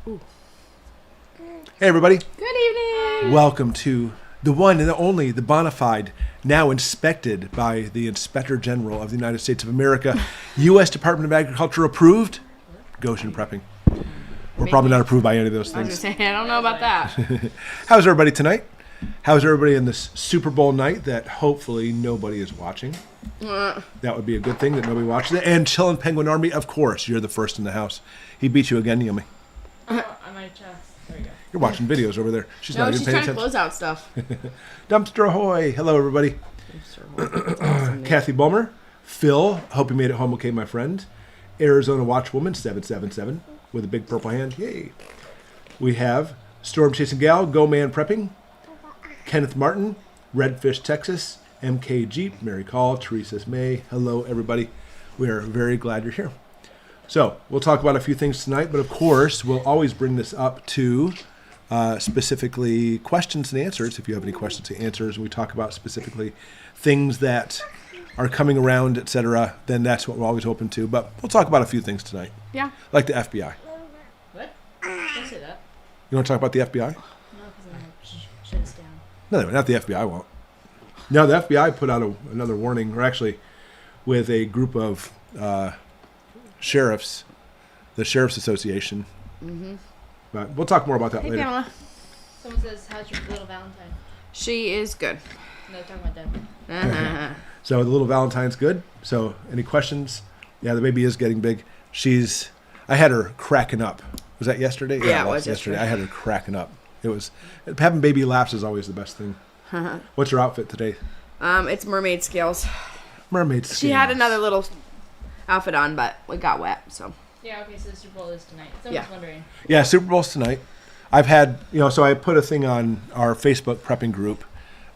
Ooh. Hey, everybody. Good evening. Welcome to the one and the only, the bona fide, now inspected by the Inspector General of the United States of America, U.S. Department of Agriculture approved, Goshen Prepping. We're probably not approved by any of those I was things. gonna say, I don't know about that. How's everybody tonight? How's everybody in this Super Bowl night that hopefully nobody is watching? That would be a good thing that nobody watches it. And Chillin' Penguin Army, of course, you're the first in the house. He beat you again, Yumi. On my chest. There you go. You're watching videos over there. She's No, not she's even paying trying to attention. close out stuff. Dumpster ahoy. Hello, everybody. Kathy Bulmer. Phil, hope you made it home okay, my friend. Arizona Watchwoman 777 with a big purple hand. Yay. We have Storm Chasing Gal, Go Man Prepping. Kenneth Martin, Redfish, Texas. MK Jeep, Mary Call, Teresa's May. Hello, everybody. We are very glad you're here. So, we'll talk about a few things tonight, but of course, we'll always bring this up to specifically questions and answers. If you have any questions and answers, we talk about specifically things that are coming around, etc., then that's what we're always open to. But we'll talk about a few things tonight, Yeah. like the FBI. What? Don't say that. You want to talk about the FBI? No, because I'm going to shut us down. No, not the FBI won't. No, the FBI put out another warning, or actually with a group of sheriffs, the Sheriff's Association. Mm-hmm. But we'll talk more about that Hey, later. Pamela. Someone says, how's your little Valentine? She is good. No, talking about that. Uh-huh. So the little Valentine's good. So any questions? Yeah, the baby is getting big. I had her cracking up. Was that yesterday? Yeah, it was yesterday. I had her cracking up. Having baby laughs is always the best thing. What's her outfit today? It's mermaid scales. Mermaid She had scales. another little outfit on, but it got wet, so. Yeah, okay, so the Super Bowl is tonight. Someone's wondering. Yeah, Super Bowl's tonight. I've had, so I put a thing on our Facebook prepping group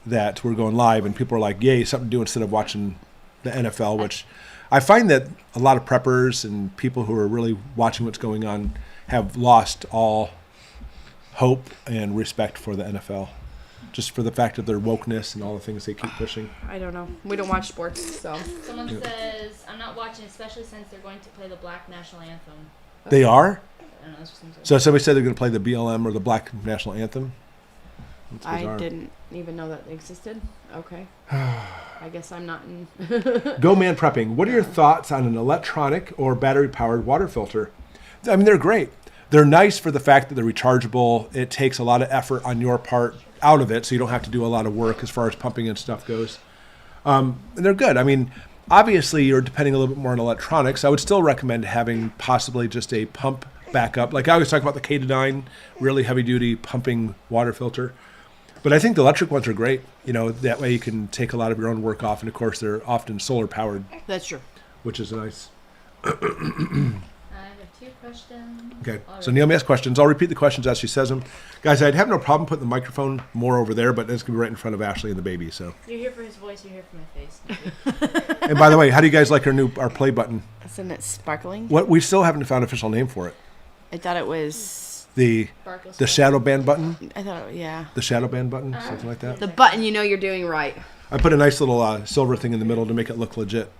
that we're going live, and people are like, yay, something to do instead of watching the NFL, which I find that a lot of preppers and people who are really watching what's going on have lost all hope and respect for the NFL, just for the fact of their wokeness and all the things they keep pushing. I don't know. We don't watch sports, so. Someone says, I'm not watching, especially since they're going to play the Black National Anthem. They are? I don't know, that's what someone said. So somebody said they're going to play the BLM or the Black National Anthem? That's I bizarre. didn't even know that existed. Okay. I guess I'm not in. Go Man Prepping. What are your thoughts on an electronic or battery-powered water filter? I mean, they're great. They're nice for the fact that they're rechargeable. It takes a lot of effort on your part out of it, so you don't have to do a lot of work as far as pumping and stuff goes. And they're good. I mean, obviously, you're depending a little bit more on electronics. I would still recommend having possibly just a pump backup. Like I always talk about the K-9, really heavy-duty pumping water filter. But I think the electric ones are great. That way you can take a lot of your own work off. And, of course, they're often solar-powered, That's true. which is nice. I have 2 questions. Okay, All so right. Naomi has questions. I'll repeat the questions as she says them. Guys, I'd have no problem putting the microphone more over there, but it's going to be right in front of Ashley and the baby. So. You're here for his voice, you're here for my face. And by the way, how do you guys like our play button? Isn't it sparkling? What we still haven't found an official name for it. I thought it was. The Sparkles. shadow band button? I thought, yeah. The shadow band button? Something like that? The button, you're doing right. I put a nice little silver thing in the middle to make it look legit.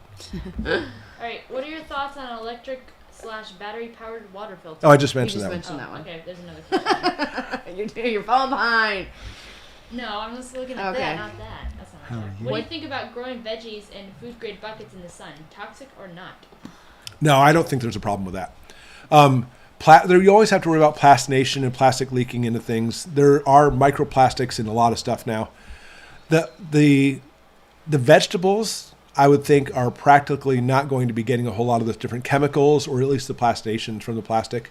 Alright, what are your thoughts on electric/battery-powered water filter? Oh, I just You mentioned just that mentioned that one. Okay, there's another question. You're falling behind. No, I'm just looking at Okay. that, not that. That's not my question. What do you think about growing veggies in food-grade buckets in the sun? Toxic or not? No, I don't think there's a problem with that. You always have to worry about plastination and plastic leaking into things. There are microplastics in a lot of stuff now. The vegetables, I would think, are practically not going to be getting a whole lot of those different chemicals, or at least the plastinations from the plastic.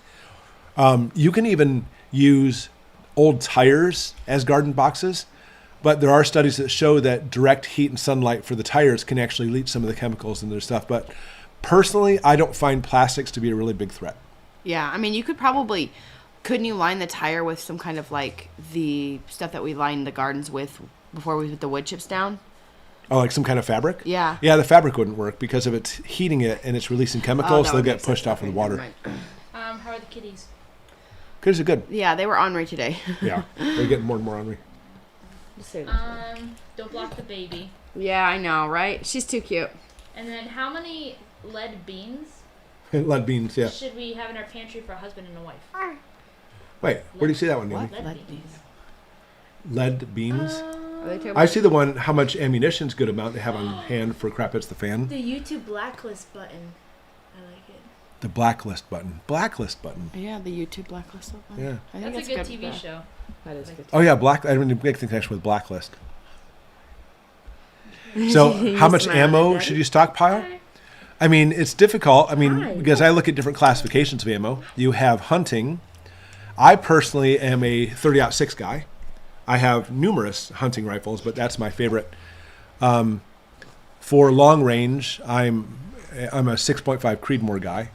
You can even use old tires as garden boxes, but there are studies that show that direct heat and sunlight for the tires can actually leach some of the chemicals in their stuff. But personally, I don't find plastics to be a really big threat. Yeah, I mean, you could probably, couldn't you line the tire with some kind of like the stuff that we line the gardens with before we put the wood chips down? Oh, like some kind of fabric? Yeah. Yeah, the fabric wouldn't work because if it's heating it and it's releasing chemicals, that they'll would get make pushed sense. off with Okay, water. never mind. How are the kitties? Kids are good. Yeah, they were ornery today. Yeah, they're getting more and more on me. Don't block the baby. Yeah, I know, right? She's too cute. And then how many lead beans Lead beans, yeah. should we have in our pantry for a husband and a wife? Wait, where do you see that one, Naomi? Lead beans. Lead beans? Are they talking I see the one, how much ammunition's good amount to have on hand for crap hits the fan. The YouTube blacklist button. I like it. The blacklist button. Blacklist button. Yeah, the YouTube blacklist. Yeah. I think That's a good TV show. That is good. Oh yeah, black. I didn't make the connection with blacklist. So, how much ammo should you stockpile? I mean, it's difficult. I mean, because I look at different classifications of ammo. You have hunting. I personally am a 30-06 guy. I have numerous hunting rifles, but that's my favorite. For long range, I'm a 6.5 Creedmoor guy.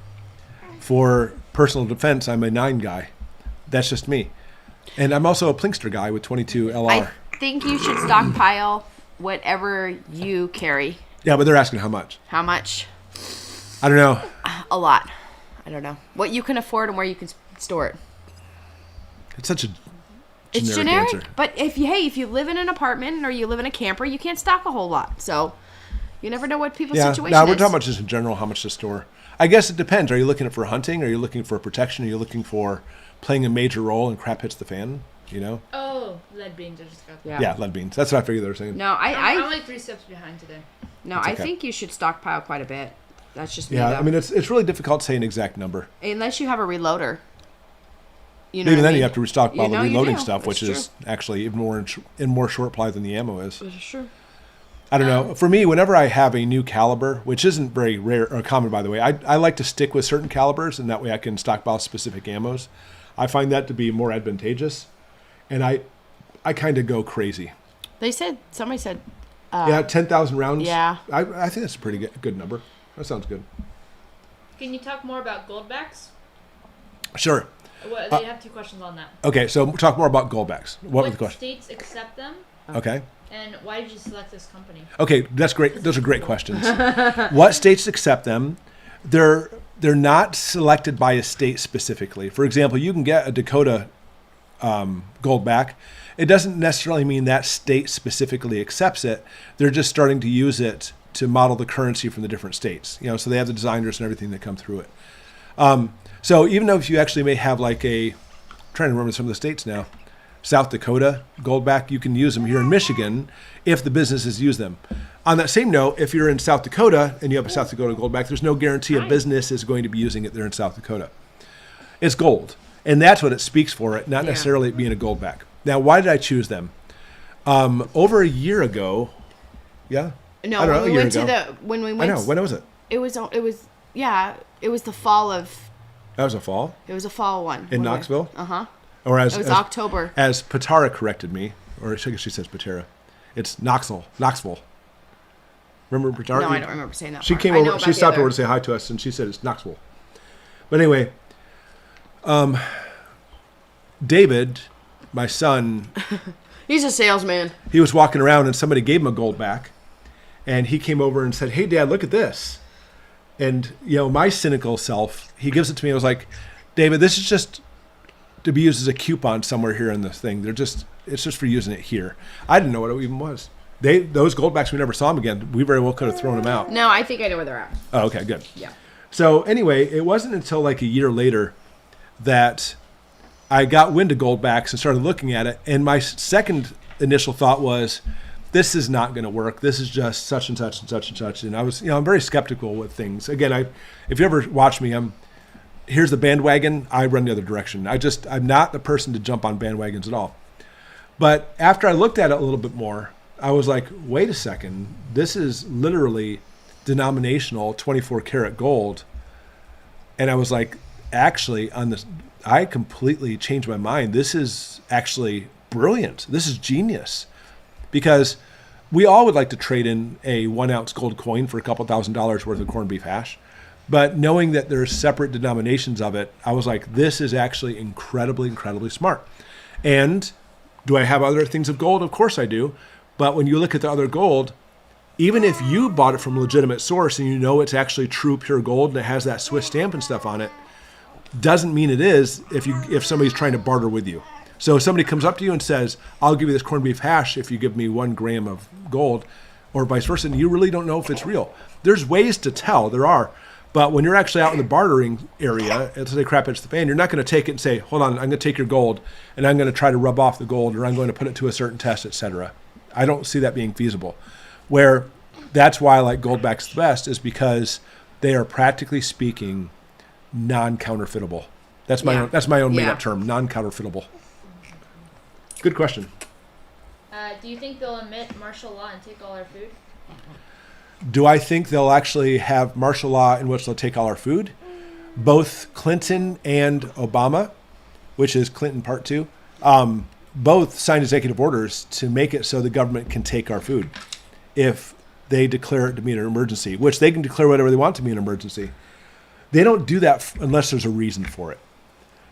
For personal defense, I'm a 9 guy. That's just me. And I'm also a Plinkster guy with 22 LR. I think you should stockpile whatever you carry. Yeah, but they're asking how much. How much? I don't know. A lot. I don't know. What you can afford and where you can store it. It's such a It's generic generic, answer. but if you live in an apartment or you live in a camper, you can't stock a whole lot. So you never know what people's Yeah, situation no, is. we're talking about just in general how much to store. I guess it depends. Are you looking for hunting? Are you looking for protection? Are you looking for playing a major role and crap hits the fan? You know? Oh, lead beans. I just got that. Yeah, lead beans. That's what I figured they were saying. No, I'm I like 3 steps behind today. I okay. think you should stockpile quite a bit. That's just me, Yeah, though. I mean, it's really difficult to say an exact number. Unless you have a reloader. You know Even what I then, mean? you have to stockpile You know the you reloading do. stuff, which It's is actually even more in more short ply than the ammo is. Sure. I don't know. For me, whenever I have a new caliber, which isn't very rare or common, by the way, I like to stick with certain calibers, and that way I can stockpile specific ammos. I find that to be more advantageous, and I kind of go crazy. Somebody said, 10,000 rounds. Yeah. I think that's a pretty good number. That sounds good. Can you talk more about GoldBacks? Sure. They have 2 questions on that. Okay, so talk more about GoldBacks. What was the question? States accept them? Okay. And why did you select this company? Okay, that's great. Those are great questions. What states accept them? They're not selected by a state specifically. For example, you can get a Dakota GoldBack. It doesn't necessarily mean that state specifically accepts it. They're just starting to use it to model the currency from the different states. You know, so they have the designers and everything that come through it. So even though if you actually may have like I'm trying to remember some of the states now, South Dakota GoldBack, you can use them here in Michigan if the businesses use them. On that same note, if you're in South Dakota and you have a South Dakota GoldBack, there's no guarantee a business is going to be using it there in South Dakota. It's gold. And that's what it speaks for it, not necessarily it being a GoldBack. Now, why did I choose them? Over a year ago, No, I don't know, when a we year went ago. when we went. I know. When was it? It was the fall of. That was a fall? It was a fall one. In Knoxville? Uh-huh. Or It was October. As Patara corrected me, or I guess she says Patara. It's Knoxville. Remember Patara? No, I don't remember saying that. She part. came I know over. about She the stopped other. over to say hi to us, and she said it's Knoxville. But anyway, David, my son, He's a salesman. he was walking around, and somebody gave him a GoldBack, and he came over and said, "Hey, Dad, look at this." And my cynical self, he gives it to me. I was like, "David, this is just to be used as a coupon somewhere here in this thing. It's just for using it here." I didn't know what it even was. Those GoldBacks, we never saw them again. We very well could have thrown them out. No, I think I know where they're at. Oh, okay, good. Yeah. So anyway, it wasn't until like a year later that I got wind of GoldBacks and started looking at it. And my second initial thought was, this is not going to work. This is just such and such and such and such. And I was, I'm very skeptical with things. Again, if you ever watch me, here's the bandwagon. I run the other direction. I'm not the person to jump on bandwagons at all. But after I looked at it a little bit more, I was like, wait a second. This is literally denominational 24 karat gold. And I was like, actually, I completely changed my mind. This is actually brilliant. This is genius. Because we all would like to trade in a 1 ounce gold coin for a couple $1,000s worth of corned beef hash. But knowing that there's separate denominations of it, I was like, this is actually incredibly, incredibly smart. And do I have other things of gold? Of course I do. But when you look at the other gold, even if you bought it from a legitimate source and you know it's actually true pure gold and it has that Swiss stamp and stuff on it, doesn't mean it is if somebody's trying to barter with you. So if somebody comes up to you and says, I'll give you this corned beef hash if you give me 1 gram of gold, or vice versa, and you really don't know if it's real. There's ways to tell, there are, But when you're actually out in the bartering area, let's say crap hits the fan, you're not going to take it and say, hold on, I'm going to take your gold and I'm going to try to rub off the gold, or I'm going to put it to a certain test, etc. I don't see that being feasible. Where that's why I like GoldBacks the best is because they are practically speaking non-counterfeitable. That's my own made-up term, non-counterfeitable. Good question. Do you think they'll omit martial law and take all our food? Do I think they'll actually have martial law in which they'll take all our food? Both Clinton and Obama, which is Clinton Part 2, both signed executive orders to make it so the government can take our food if they declare it to be an emergency, which they can declare whatever they want to be an emergency. They don't do that unless there's a reason for it.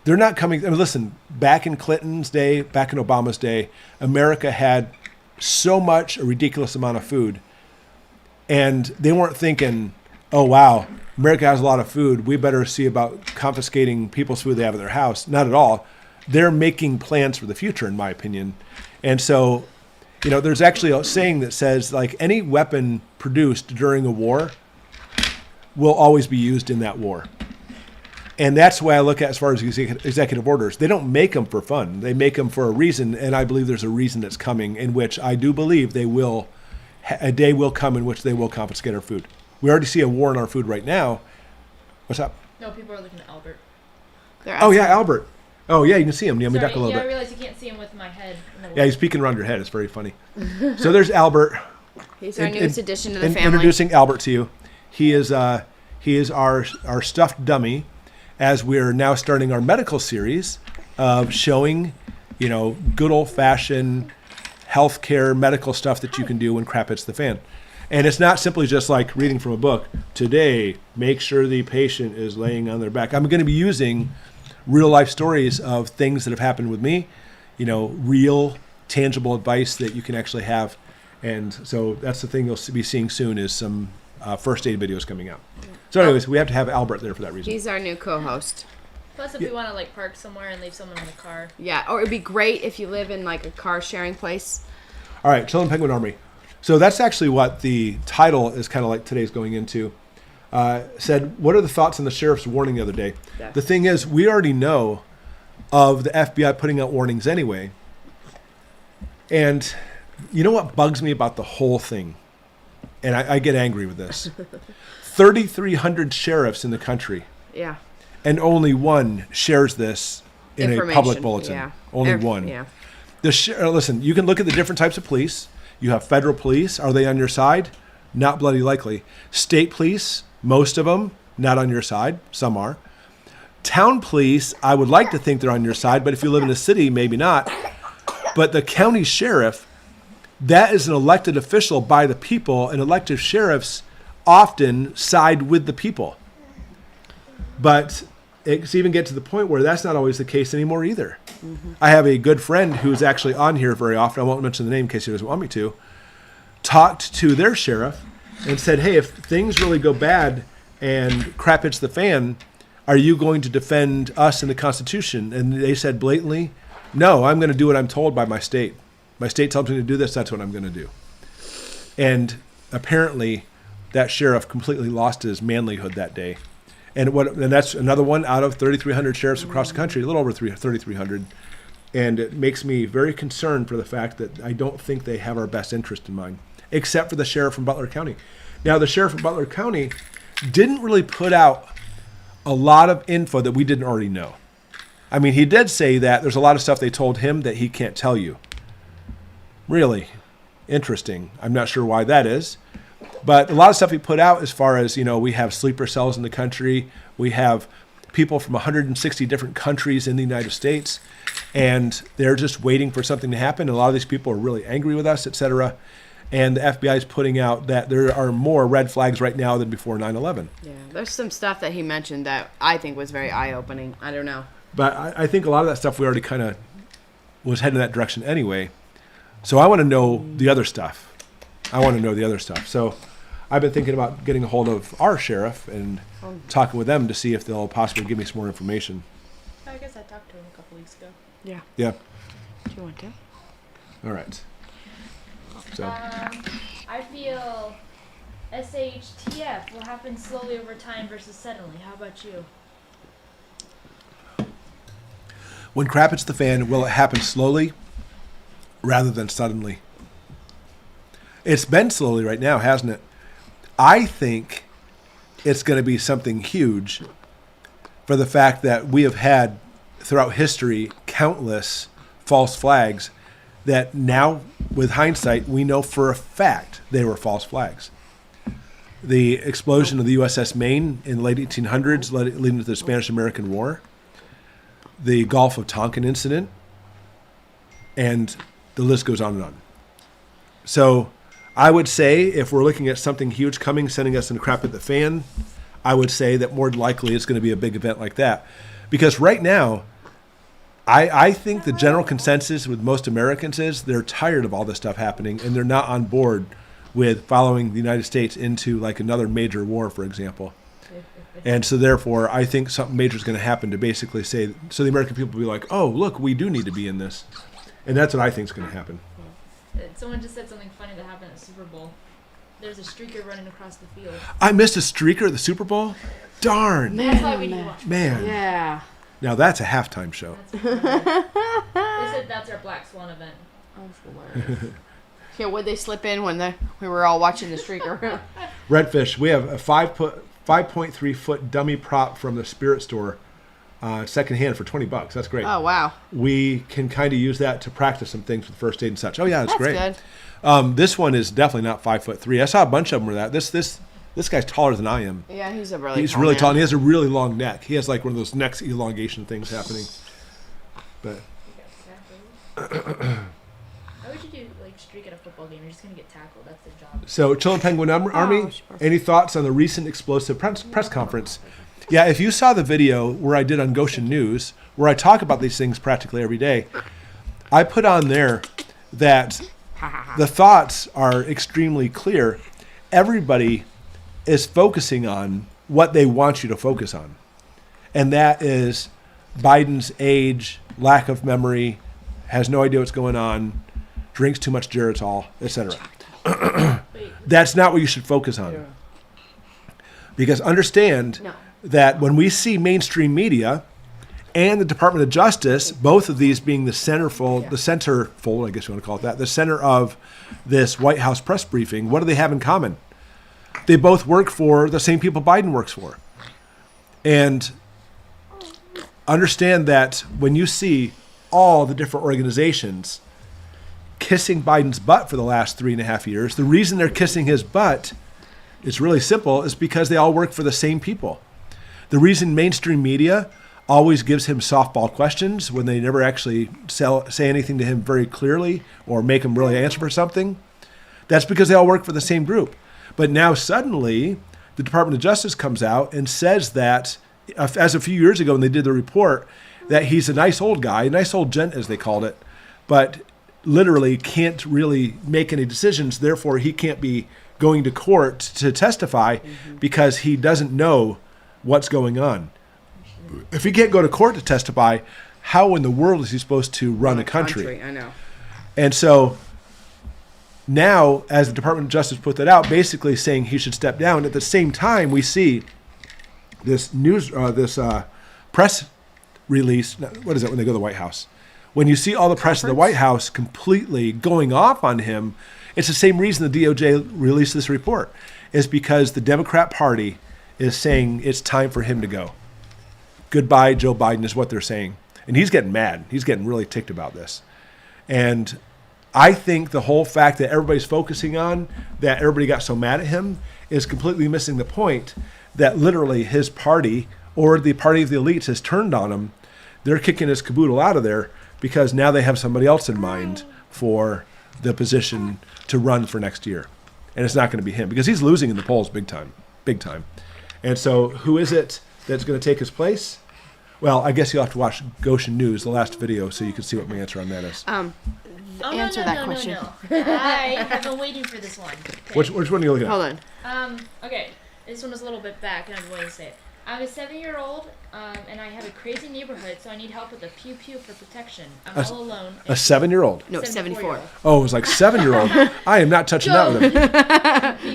They're not coming. I mean, listen, back in Clinton's day, back in Obama's day, America had so much, a ridiculous amount of food. And they weren't thinking, oh, wow, America has a lot of food. We better see about confiscating people's food they have in their house. Not at all. They're making plans for the future, in my opinion. And so, there's actually a saying that says, like, any weapon produced during a war will always be used in that war. And that's the way I look at as far as executive orders. They don't make them for fun. They make them for a reason, and I believe there's a reason that's coming in which I do believe a day will come in which they will confiscate our food. We already see a war on our food right now. What's up? No, people are looking at Albert. Oh, yeah, Albert. Oh, yeah, you can see him. Let me duck a little bit. I realize you can't see him with my head. Yeah, he's peeking around your head. It's very funny. So there's Albert. He's our newest addition to the family. Introducing Albert to you. He is our stuffed dummy as we're now starting our medical series of showing, good old-fashioned healthcare medical stuff that you can do when crap hits the fan. And it's not simply just like reading from a book. Today, make sure the patient is laying on their back. I'm going to be using real life stories of things that have happened with me, real tangible advice that you can actually have. And so that's the thing you'll be seeing soon is some first aid videos coming out. So anyways, we have to have Albert there for that reason. He's our new co-host. Plus, if we want to park somewhere and leave someone in the car. Yeah, or it'd be great if you live in a car sharing place. All right, Children Penguin Army. So that's actually what the title is kind of like today's going into. Said, what are the thoughts on the sheriff's warning the other day? Yeah. The thing is, we already know of the FBI putting out warnings anyway. And you know what bugs me about the whole thing? And I get angry with this. 3,300 sheriffs in the country. Yeah. And only one shares this in a public bulletin. Yeah. Only one. Yeah. Listen, you can look at the different types of police. You have federal police. Are they on your side? Not bloody likely. State police, most of them, not on your side. Some are. Town police, I would like to think they're on your side, but if you live in a city, maybe not. But the county sheriff, that is an elected official by the people, and elected sheriffs often side with the people. But it's even get to the point where that's not always the case anymore either. Mm-hmm. I have a good friend who's actually on here very often. I won't mention the name in case he doesn't want me to. Talked to their sheriff and said, hey, if things really go bad and crap hits the fan, are you going to defend us and the Constitution? And they said blatantly, no, I'm going to do what I'm told by my state. My state tells me to do this, that's what I'm going to do. And apparently that sheriff completely lost his manlyhood that day. And that's another one out of 3,300 sheriffs across the country, a little over 3,300. And it makes me very concerned for the fact that I don't think they have our best interest in mind, except for the sheriff from Butler County. Now, the sheriff from Butler County didn't really put out a lot of info that we didn't already know. I mean, he did say that there's a lot of stuff they told him that he can't tell you. Really interesting. I'm not sure why that is. But a lot of stuff he put out as far as, we have sleeper cells in the country. We have people from 160 different countries in the United States. And they're just waiting for something to happen. And a lot of these people are really angry with us, et cetera. And the FBI is putting out that there are more red flags right now than before 9/11. Yeah, there's some stuff that he mentioned that I think was very eye-opening. I don't know. But I think a lot of that stuff we already kind of was heading in that direction anyway. So I want to know the other stuff. So I've been thinking about getting a hold of our sheriff and talking with them to see if they'll possibly give me some more information. I guess I talked to him a couple weeks ago. Yeah. Yeah. Do you want to? All right. So. I feel SHTF will happen slowly over time versus suddenly. How about you? When crap hits the fan, will it happen slowly rather than suddenly? It's been slowly right now, hasn't it? I think it's going to be something huge for the fact that we have had throughout history countless false flags that now, with hindsight, we know for a fact they were false flags. The explosion of the USS Maine in the late 1800s leading to the Spanish-American War, the Gulf of Tonkin incident, and the list goes on and on. So I would say if we're looking at something huge coming, sending us in crap at the fan, I would say that more likely it's going to be a big event like that. Because right now, I think the general consensus with most Americans is they're tired of all this stuff happening and they're not on board with following the United States into like another major war, for example. And so therefore, I think something major is going to happen to basically say, so the American people will be like, oh, look, we do need to be in this. And that's what I think is going to happen. Someone just said something funny that happened at Super Bowl. There's a streaker running across the field. I missed a streaker at the Super Bowl? Darn. That's why we need to watch. Man. Yeah. Now that's a halftime show. They said that's our Black Swan event. Yeah, would they slip in when we were all watching the streaker? Redfish, we have a 5.3 foot dummy prop from the Spirit Store, secondhand for $20. That's great. Oh, wow. We can kind of use that to practice some things with first aid and such. Oh yeah, that's great. Good. This one is definitely not 5'3". I saw a bunch of them with that. This guy's taller than I am. Yeah, he's really tall, and he has a really long neck. He has like one of those neck elongation things happening. But how would you do like streak at a football game? You're just gonna get tackled. That's the job. So, Chillin' Penguin Army, any thoughts on the recent explosive press conference? Yeah, if you saw the video where I did on Goshen News, where I talk about these things practically every day, I put on there that the thoughts are extremely clear. Everybody is focusing on what they want you to focus on. And that is Biden's age, lack of memory, has no idea what's going on, drinks too much Geritol, etc. That's not what you should focus on. Because understand that when we see mainstream media and the Department of Justice, both of these being the centerfold, I guess you want to call it that, the center of this White House press briefing, what do they have in common? They both work for the same people Biden works for. And understand that when you see all the different organizations kissing Biden's butt for the last 3.5 years, the reason they're kissing his butt is really simple, is because they all work for the same people. The reason mainstream media always gives him softball questions when they never actually say anything to him very clearly or make him really answer for something, that's because they all work for the same group. But now suddenly the Department of Justice comes out and says that, as a few years ago when they did the report, that he's a nice old guy, a nice old gent as they called it, but literally can't really make any decisions. Therefore, he can't be going to court to testify because he doesn't know what's going on. If he can't go to court to testify, how in the world is he supposed to run a country? I know. And so now, as the Department of Justice put that out, basically saying he should step down, at the same time we see this press release. What is it when they go to the White House? When you see all the press of the White House completely going off on him, it's the same reason the DOJ released this report, is because the Democrat Party is saying it's time for him to go. Goodbye, Joe Biden, is what they're saying. And he's getting mad. He's getting really ticked about this. And I think the whole fact that everybody's focusing on that everybody got so mad at him is completely missing the point that literally his party or the party of the elites has turned on him. They're kicking his caboodle out of there because now they have somebody else in mind for the position to run for next year. And it's not going to be him because he's losing in the polls big time. And so who is it that's going to take his place? Well, I guess you'll have to watch Goshen News, the last video, so you can see what my answer on that is. Answer that question. No. I have been waiting for this one. Okay. Which one are you looking at? Hold on. Okay. This one was a little bit back, and I'm going to say it. I'm a 7-year-old, and I have a crazy neighborhood, so I need help with a pew-pew for protection. I'm all alone. A 7-year-old? No, 74. Oh, it was like 7-year-old. I am not touching that with him.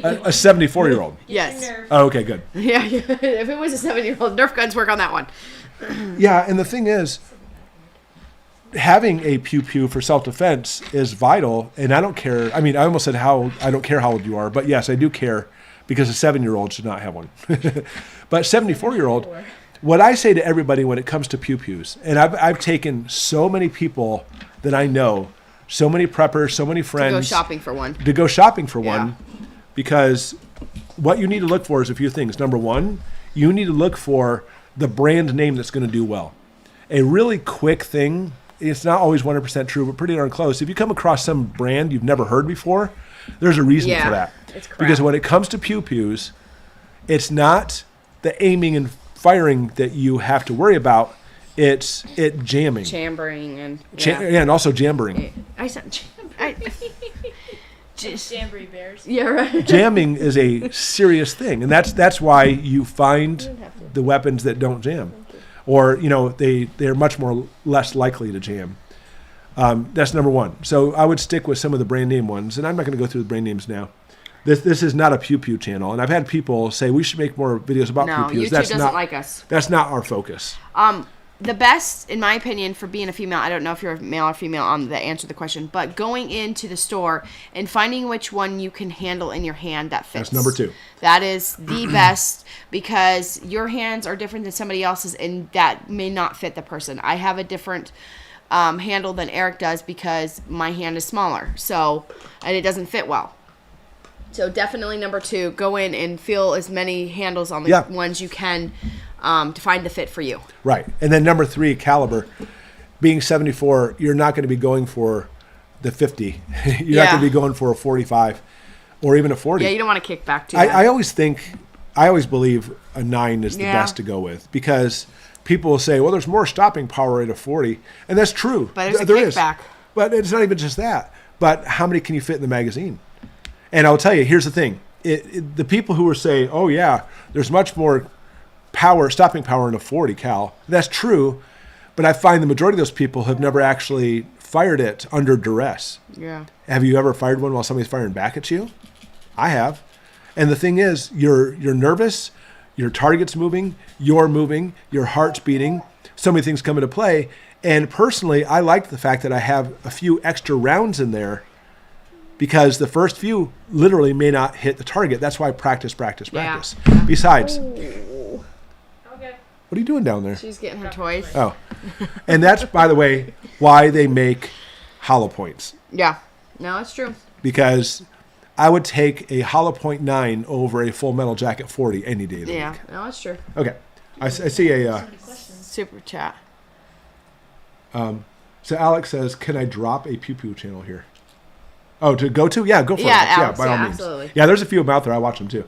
A 74-year-old. Yes. Oh, okay, good. Yeah, if it was a 7-year-old, Nerf guns work on that one. Yeah, and the thing is, having a pew-pew for self-defense is vital, and I don't care. I mean, I almost said I don't care how old you are, but yes, I do care because a 7-year-old should not have one. But 74-year-old, what I say to everybody when it comes to pew-pews, and I've taken so many people that I know, so many preppers, so many friends. To go shopping for one. One, because what you need to look for is a few things. Number one, you need to look for the brand name that's going to do well. A really quick thing, it's not always 100% true, but pretty darn close. If you come across some brand you've never heard before, there's a reason for that. It's crap. Because when it comes to pew-pews, it's not the aiming and firing that you have to worry about. It's jamming. Chambering and... And also jambering. I said Jamboree bears. Yeah, right. Jamming is a serious thing, and that's why you find the weapons that don't jam, or they're much less likely to jam. That's number one. So I would stick with some of the brand name ones, and I'm not going to go through the brand names now. This is not a pew-pew channel, and I've had people say we should make more videos about pew-pews. YouTube doesn't like us. That's not our focus. The best, in my opinion, for being a female, I don't know if you're a male or female on the answer to the question, but going into the store and finding which one you can handle in your hand that fits. That's number two. That is the best, because your hands are different than somebody else's, and that may not fit the person. I have a different handle than Eric does because my hand is smaller, and it doesn't fit well. So definitely number two, go in and feel as many handles on the ones you can to find the fit for you. Right. And then number three, caliber. Being 74, you're not going to be going for the 50. You're not going to be going for a 45 or even a 40. Yeah, you don't want to kick back too I always believe a 9 is the best to go with, because people will say, well, there's more stopping power at a 40. And that's true. But there's a kickback. But it's not even just that. But how many can you fit in the magazine? And I'll tell you, here's the thing. The people who are saying, oh, yeah, there's much more stopping power in a 40 cal. That's true. But I find the majority of those people have never actually fired it under duress. Yeah. Have you ever fired one while somebody's firing back at you? I have. And the thing is, you're nervous, your target's moving, you're moving, your heart's beating. So many things come into play. And personally, I like the fact that I have a few extra rounds in there, because the first few literally may not hit the target. That's why practice. Yeah. Besides, Okay. What are you doing down there? She's getting her toys. Oh. And that's, by the way, why they make hollow points. Yeah. No, it's true. Because I would take a hollow point 9 over a full metal jacket 40 any day of the week. No, it's true. Okay. I see a... Super chat. So Alex says, can I drop a pew-pew channel here? Oh, to go to? Yeah, go for it. Alex, by all means. Absolutely. Yeah, there's a few of them out there. I watch them too.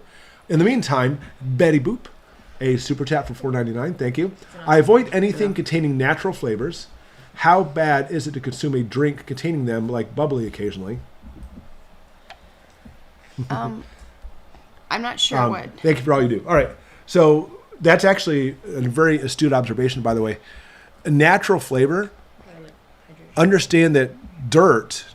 In the meantime, Betty Boop, a super chat for $4.99. Thank you. I avoid anything containing natural flavors. How bad is it to consume a drink containing them, like bubbly occasionally? I'm not sure what. Thank you for all you do. All right. So that's actually a very astute observation, by the way. A natural flavor, understand that dirt,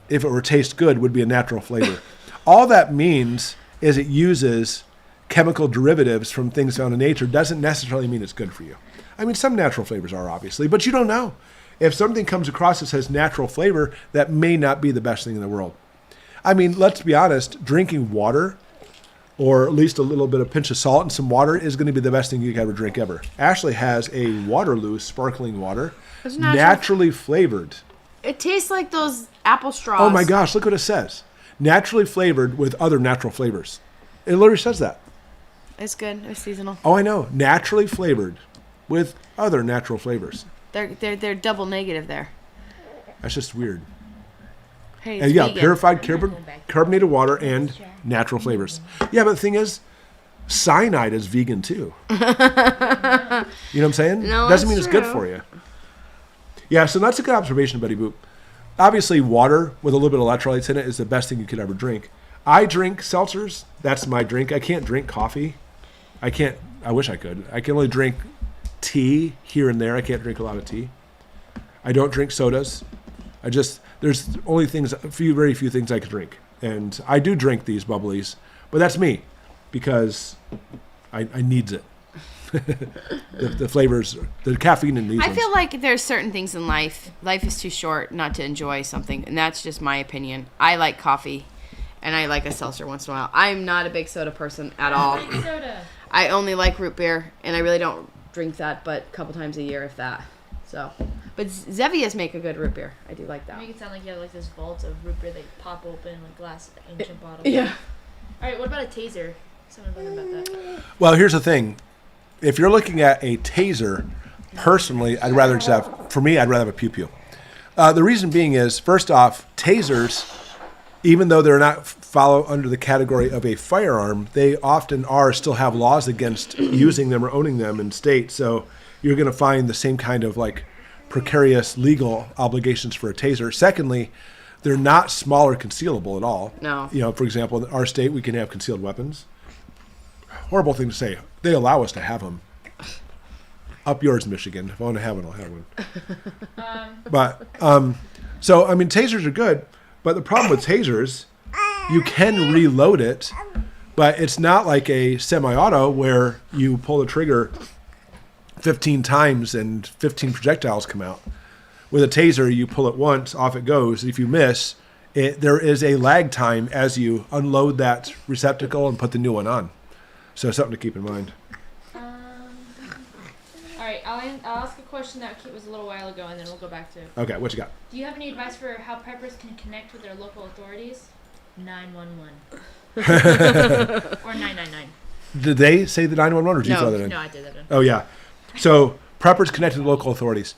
if it were taste good, would be a natural flavor. All that means is it uses chemical derivatives from things found in nature. Doesn't necessarily mean it's good for you. I mean, some natural flavors are, obviously, but you don't know. If something comes across that says natural flavor, that may not be the best thing in the world. I mean, let's be honest, drinking water, or at least a little bit of pinch of salt and some water, is going to be the best thing you can ever drink ever. Ashley has a Waterloo sparkling water, naturally flavored. It tastes like those apple straws. Oh my gosh, look what it says. Naturally flavored with other natural flavors. It literally says that. It's good. It's seasonal. Oh, I know. Naturally flavored with other natural flavors. They're double negative there. That's just weird. Hey, and yeah, purified carbonated water and natural flavors. Yeah, but the thing is, cyanide is vegan too. You know what I'm saying? No, doesn't mean true. It's good for you. Yeah, so that's a good observation, Betty Boop. Obviously, water with a little bit of electrolytes in it is the best thing you could ever drink. I drink seltzers. That's my drink. I can't drink coffee. I can't I wish I could. I can only drink tea here and there. I can't drink a lot of tea. I don't drink sodas. There's only very few things I can drink. And I do drink these bubblies, but that's me because I needs it. the flavors, the caffeine in these I ones. feel like there's certain things in life. Life is too short not to enjoy something, and that's just my opinion. I like coffee, and I like a seltzer once in a while. I'm not a big soda person at all. Soda. I only like root beer, and I really don't drink that but a couple times a year, if that. So, but Zevias make a good root beer. I do like that. Make it sound like you have like this vault of root beer that you pop open, like glass ancient bottles. Yeah. All right, what about a taser? Someone talking about that. Well, here's the thing. If you're looking at a taser, personally, I'd rather have a pew-pew. The reason being is, first off, tasers, even though they're not follow under the category of a firearm, they often still have laws against using them or owning them in states. So you're going to find the same kind of like precarious legal obligations for a taser. Secondly, they're not small or concealable at all. No. For example, in our state, we can have concealed weapons. Horrible thing to say. They allow us to have them. Up yours, Michigan. If I want to have one, I'll have one. Tasers are good. But the problem with tasers, you can reload it, but it's not like a semi-auto where you pull the trigger 15 times and 15 projectiles come out. With a taser, you pull it once, off it goes. If you miss, there is a lag time as you unload that receptacle and put the new one on. So something to keep in mind. All right, I'll ask a question that was a little while ago, and then we'll go back to it. Okay, what you got? Do you have any advice for how preppers can connect with their local authorities? 911. Or 999. Did they say the 911 or did you throw that in? No, I did that in. Oh, yeah. So preppers connected to local authorities.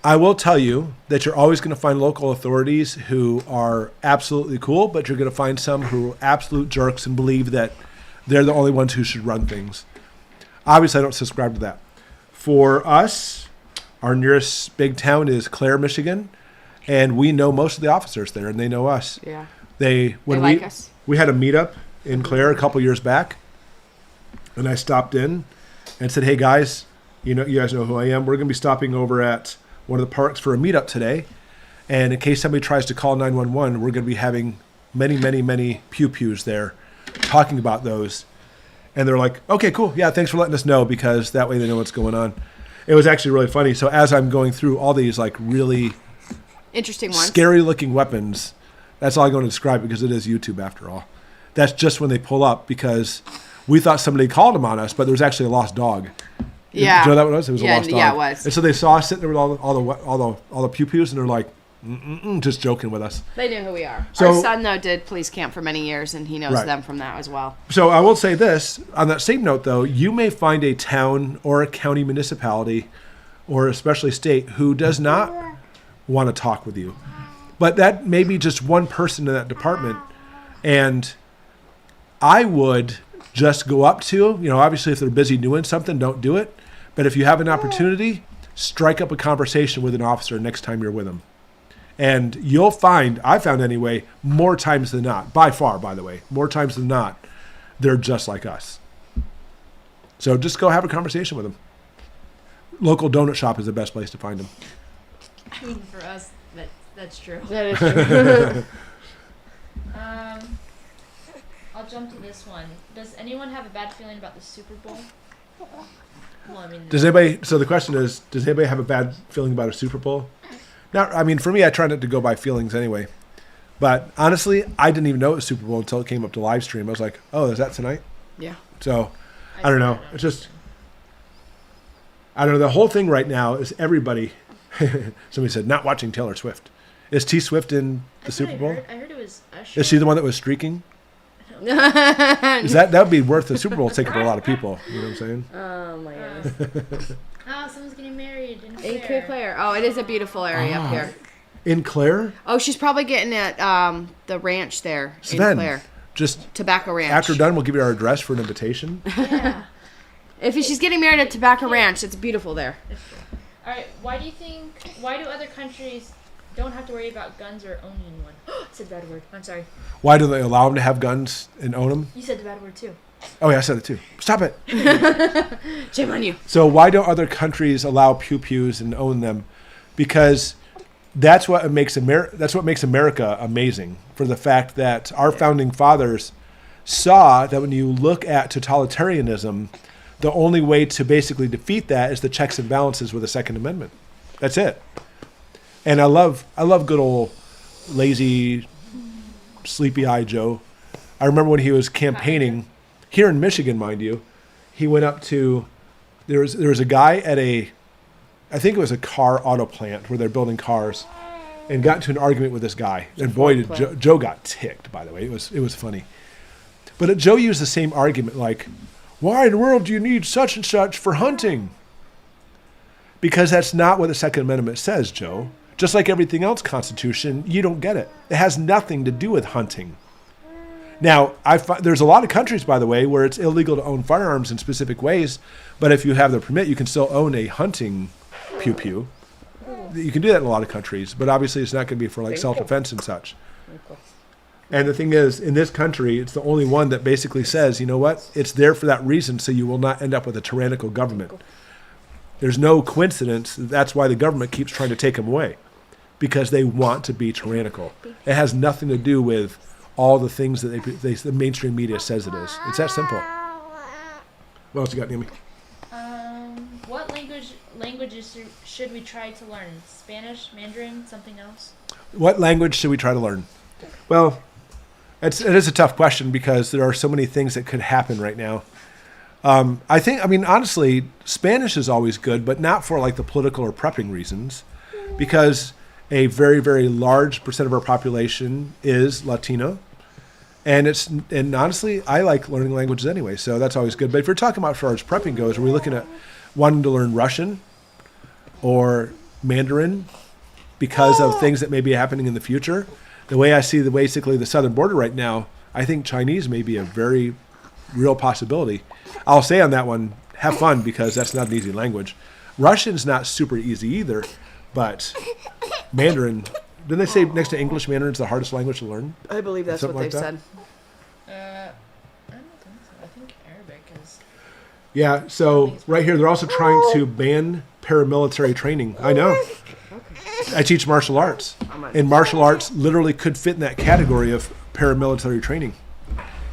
I will tell you that you're always going to find local authorities who are absolutely cool, but you're going to find some who are absolute jerks and believe that they're the only ones who should run things. Obviously, I don't subscribe to that. For us, our nearest big town is Clare, Michigan, and we know most of the officers there, and they know us. Yeah. They like us. We had a meetup in Clare a couple years back, and I stopped in and said, "Hey guys, you guys know who I am. We're going to be stopping over at one of the parks for a meetup today, and in case somebody tries to call 911, we're going to be having many, many, many pew-pews there." Talking about those, and they're like, "Okay, cool, yeah, thanks for letting us know," because that way they know what's going on. It was actually really funny. So as I'm going through all these like really interesting ones, scary looking weapons, that's all I'm going to describe because it is YouTube after all. That's just when they pull up because we thought somebody called them on us, but there was actually a lost dog. Yeah, do you know what it was? It was a lost dog. Yeah, it was. And so they saw us sitting there with all the pew-pews, and they're like, just joking with us. They knew who we are. So, our son, though, did police camp for many years, and he knows them from that as well. So I will say this. On that same note, though, you may find a town or a county municipality or especially state who does not want to talk with you. But that may be just one person in that department. And I would just go up to, obviously if they're busy doing something, don't do it. But if you have an opportunity, strike up a conversation with an officer next time you're with them. And you'll find, I found anyway, more times than not, by far, by the way, more times than not, they're just like us. So just go have a conversation with them. Local donut shop is the best place to find them. I mean, for us, that's true. That is true. I'll jump to this one. Does anyone have a bad feeling about the Super Bowl? Well, I mean, so the question is, does anybody have a bad feeling about a Super Bowl? Now, I mean, for me, I try not to go by feelings anyway. But honestly, I didn't even know it was Super Bowl until it came up to live stream. I was like, oh, is that tonight? Yeah. So, I don't know. It's just, I don't know. The whole thing right now is everybody, somebody said, not watching Taylor Swift. Is T Swift in the Super Bowl? I heard it was Usher. Is she the one that was streaking? That would be worth the Super Bowl ticket for a lot of people. You know what I'm saying? Oh, my goodness. Oh, someone's getting married in Clare. Oh, it is a beautiful area up here. In Clare? Oh, she's probably getting at the ranch there in Clare. Just Tobacco Ranch. After done, we'll give you our address for an invitation. Yeah. If she's getting married at Tobacco Ranch, it's beautiful there. All right. Why do other countries don't have to worry about guns or owning one? I said the bad word. I'm sorry. Why do they allow them to have guns and own them? You said the bad word too. Oh, yeah, I said it too. Stop it. Shame on you. So why don't other countries allow pew-pews and own them? Because that's what makes America amazing, for the fact that our founding fathers saw that when you look at totalitarianism, the only way to basically defeat that is the checks and balances with the Second Amendment. That's it. And I love good old lazy, sleepy-eyed Joe. I remember when he was campaigning here in Michigan, mind you. He went up to there was a guy at I think it was a car auto plant where they're building cars, and got into an argument with this guy. And boy, did Joe got ticked. By the way, it was funny. But Joe used the same argument, like, why in the world do you need such and such for hunting? Because that's not what the Second Amendment says, Joe. Just like everything else Constitution, you don't get it. It has nothing to do with hunting. Now, there's a lot of countries, by the way, where it's illegal to own firearms in specific ways, but if you have the permit, you can still own a hunting pew-pew. You can do that in a lot of countries, but obviously it's not going to be for like self-defense and such. And the thing is, in this country, it's the only one that basically says, you know what, it's there for that reason, so you will not end up with a tyrannical government. There's no coincidence. That's why the government keeps trying to take them away, because they want to be tyrannical. It has nothing to do with all the things that the mainstream media says it is. It's that simple. What else you got, Naomi? What languages should we try to learn? Spanish, Mandarin, something else? What language should we try to learn? Well, it is a tough question because there are so many things that could happen right now. Honestly, Spanish is always good, but not for like the political or prepping reasons, because a very, very large percent of our population is Latino. And honestly, I like learning languages anyway, so that's always good. But if you're talking about as far as prepping goes, are we looking at wanting to learn Russian or Mandarin because of things that may be happening in the future? The way I see basically the southern border right now, I think Chinese may be a very real possibility. I'll say on that one, have fun, because that's not an easy language. Russian's not super easy either, but Mandarin, didn't they say next to English, Mandarin's the hardest language to learn? I believe that's what they've said. I don't think so. I think Arabic is. Yeah, so right here, they're also trying to ban paramilitary training. I know. I teach martial arts, and martial arts literally could fit in that category of paramilitary training.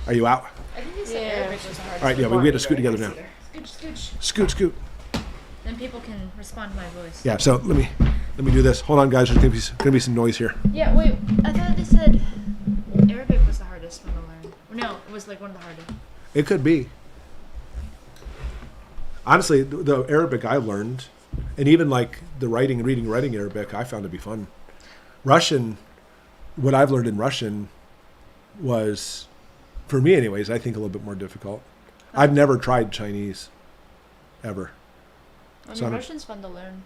Are you out? I think they said Arabic was the hardest. All right, yeah, we have to scoot together now. Scooch. Scoot. Then people can respond to my voice. Yeah, so let me do this. Hold on, guys. There's going to be some noise here. Yeah, wait. I thought they said Arabic was the hardest one to learn. No, it was like one of the hardest. It could be. Honestly, the Arabic I learned, and even like the writing Arabic, I found to be fun. Russian, what I've learned in Russian was, for me anyways, I think a little bit more difficult. I've never tried Chinese, ever. Russian's fun to learn.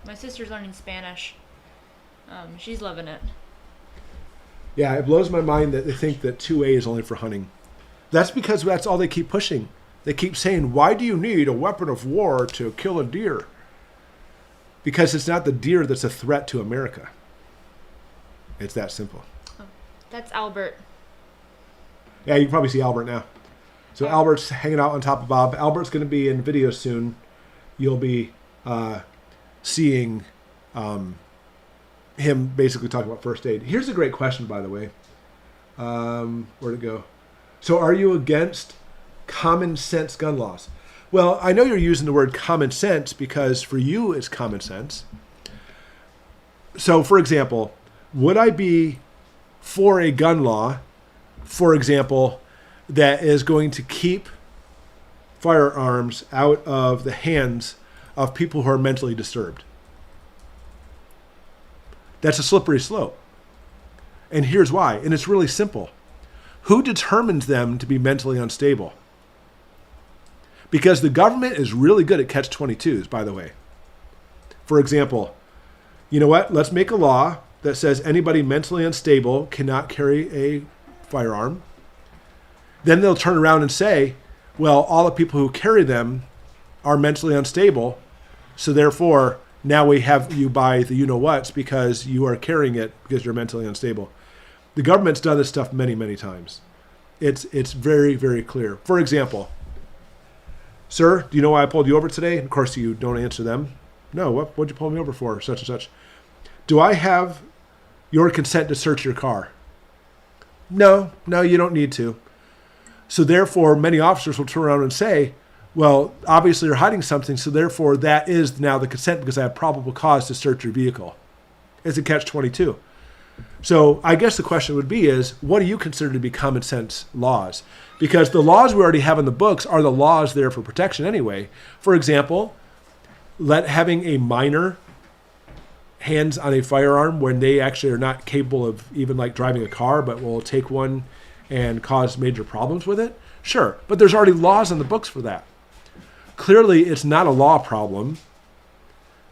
My sister's learning Spanish. She's loving it. Yeah, it blows my mind that they think that 2A is only for hunting. That's because that's all they keep pushing. They keep saying, why do you need a weapon of war to kill a deer? Because it's not the deer that's a threat to America. It's that simple. Oh, that's Albert. Yeah, you can probably see Albert now. So Albert's hanging out on top of Bob. Albert's going to be in video soon. You'll be seeing him basically talk about first aid. Here's a great question, by the way. Where'd it go? So are you against common sense gun laws? Well, I know you're using the word common sense because for you it's common sense. So, for example, would I be for a gun law, for example, that is going to keep firearms out of the hands of people who are mentally disturbed? That's a slippery slope. And here's why. And it's really simple. Who determines them to be mentally unstable? Because the government is really good at catch-22s, by the way. For example, you know what? Let's make a law that says anybody mentally unstable cannot carry a firearm. Then they'll turn around and say, well, all the people who carry them are mentally unstable, so therefore now we have you buy the you-know-whats because you are carrying it because you're mentally unstable. The government's done this stuff many, many times. It's very, very clear. For example, sir, do you know why I pulled you over today? And of course, you don't answer them. No, what'd you pull me over for? Such and such. Do I have your consent to search your car? No, you don't need to. So therefore, many officers will turn around and say, well, obviously you're hiding something, so therefore that is now the consent because I have probable cause to search your vehicle. It's a catch-22. So I guess the question would be is, what do you consider to be common sense laws? Because the laws we already have in the books are the laws there for protection anyway. For example, having a minor hands on a firearm when they actually are not capable of even like driving a car, but will take one and cause major problems with it. Sure, but there's already laws in the books for that. Clearly, it's not a law problem.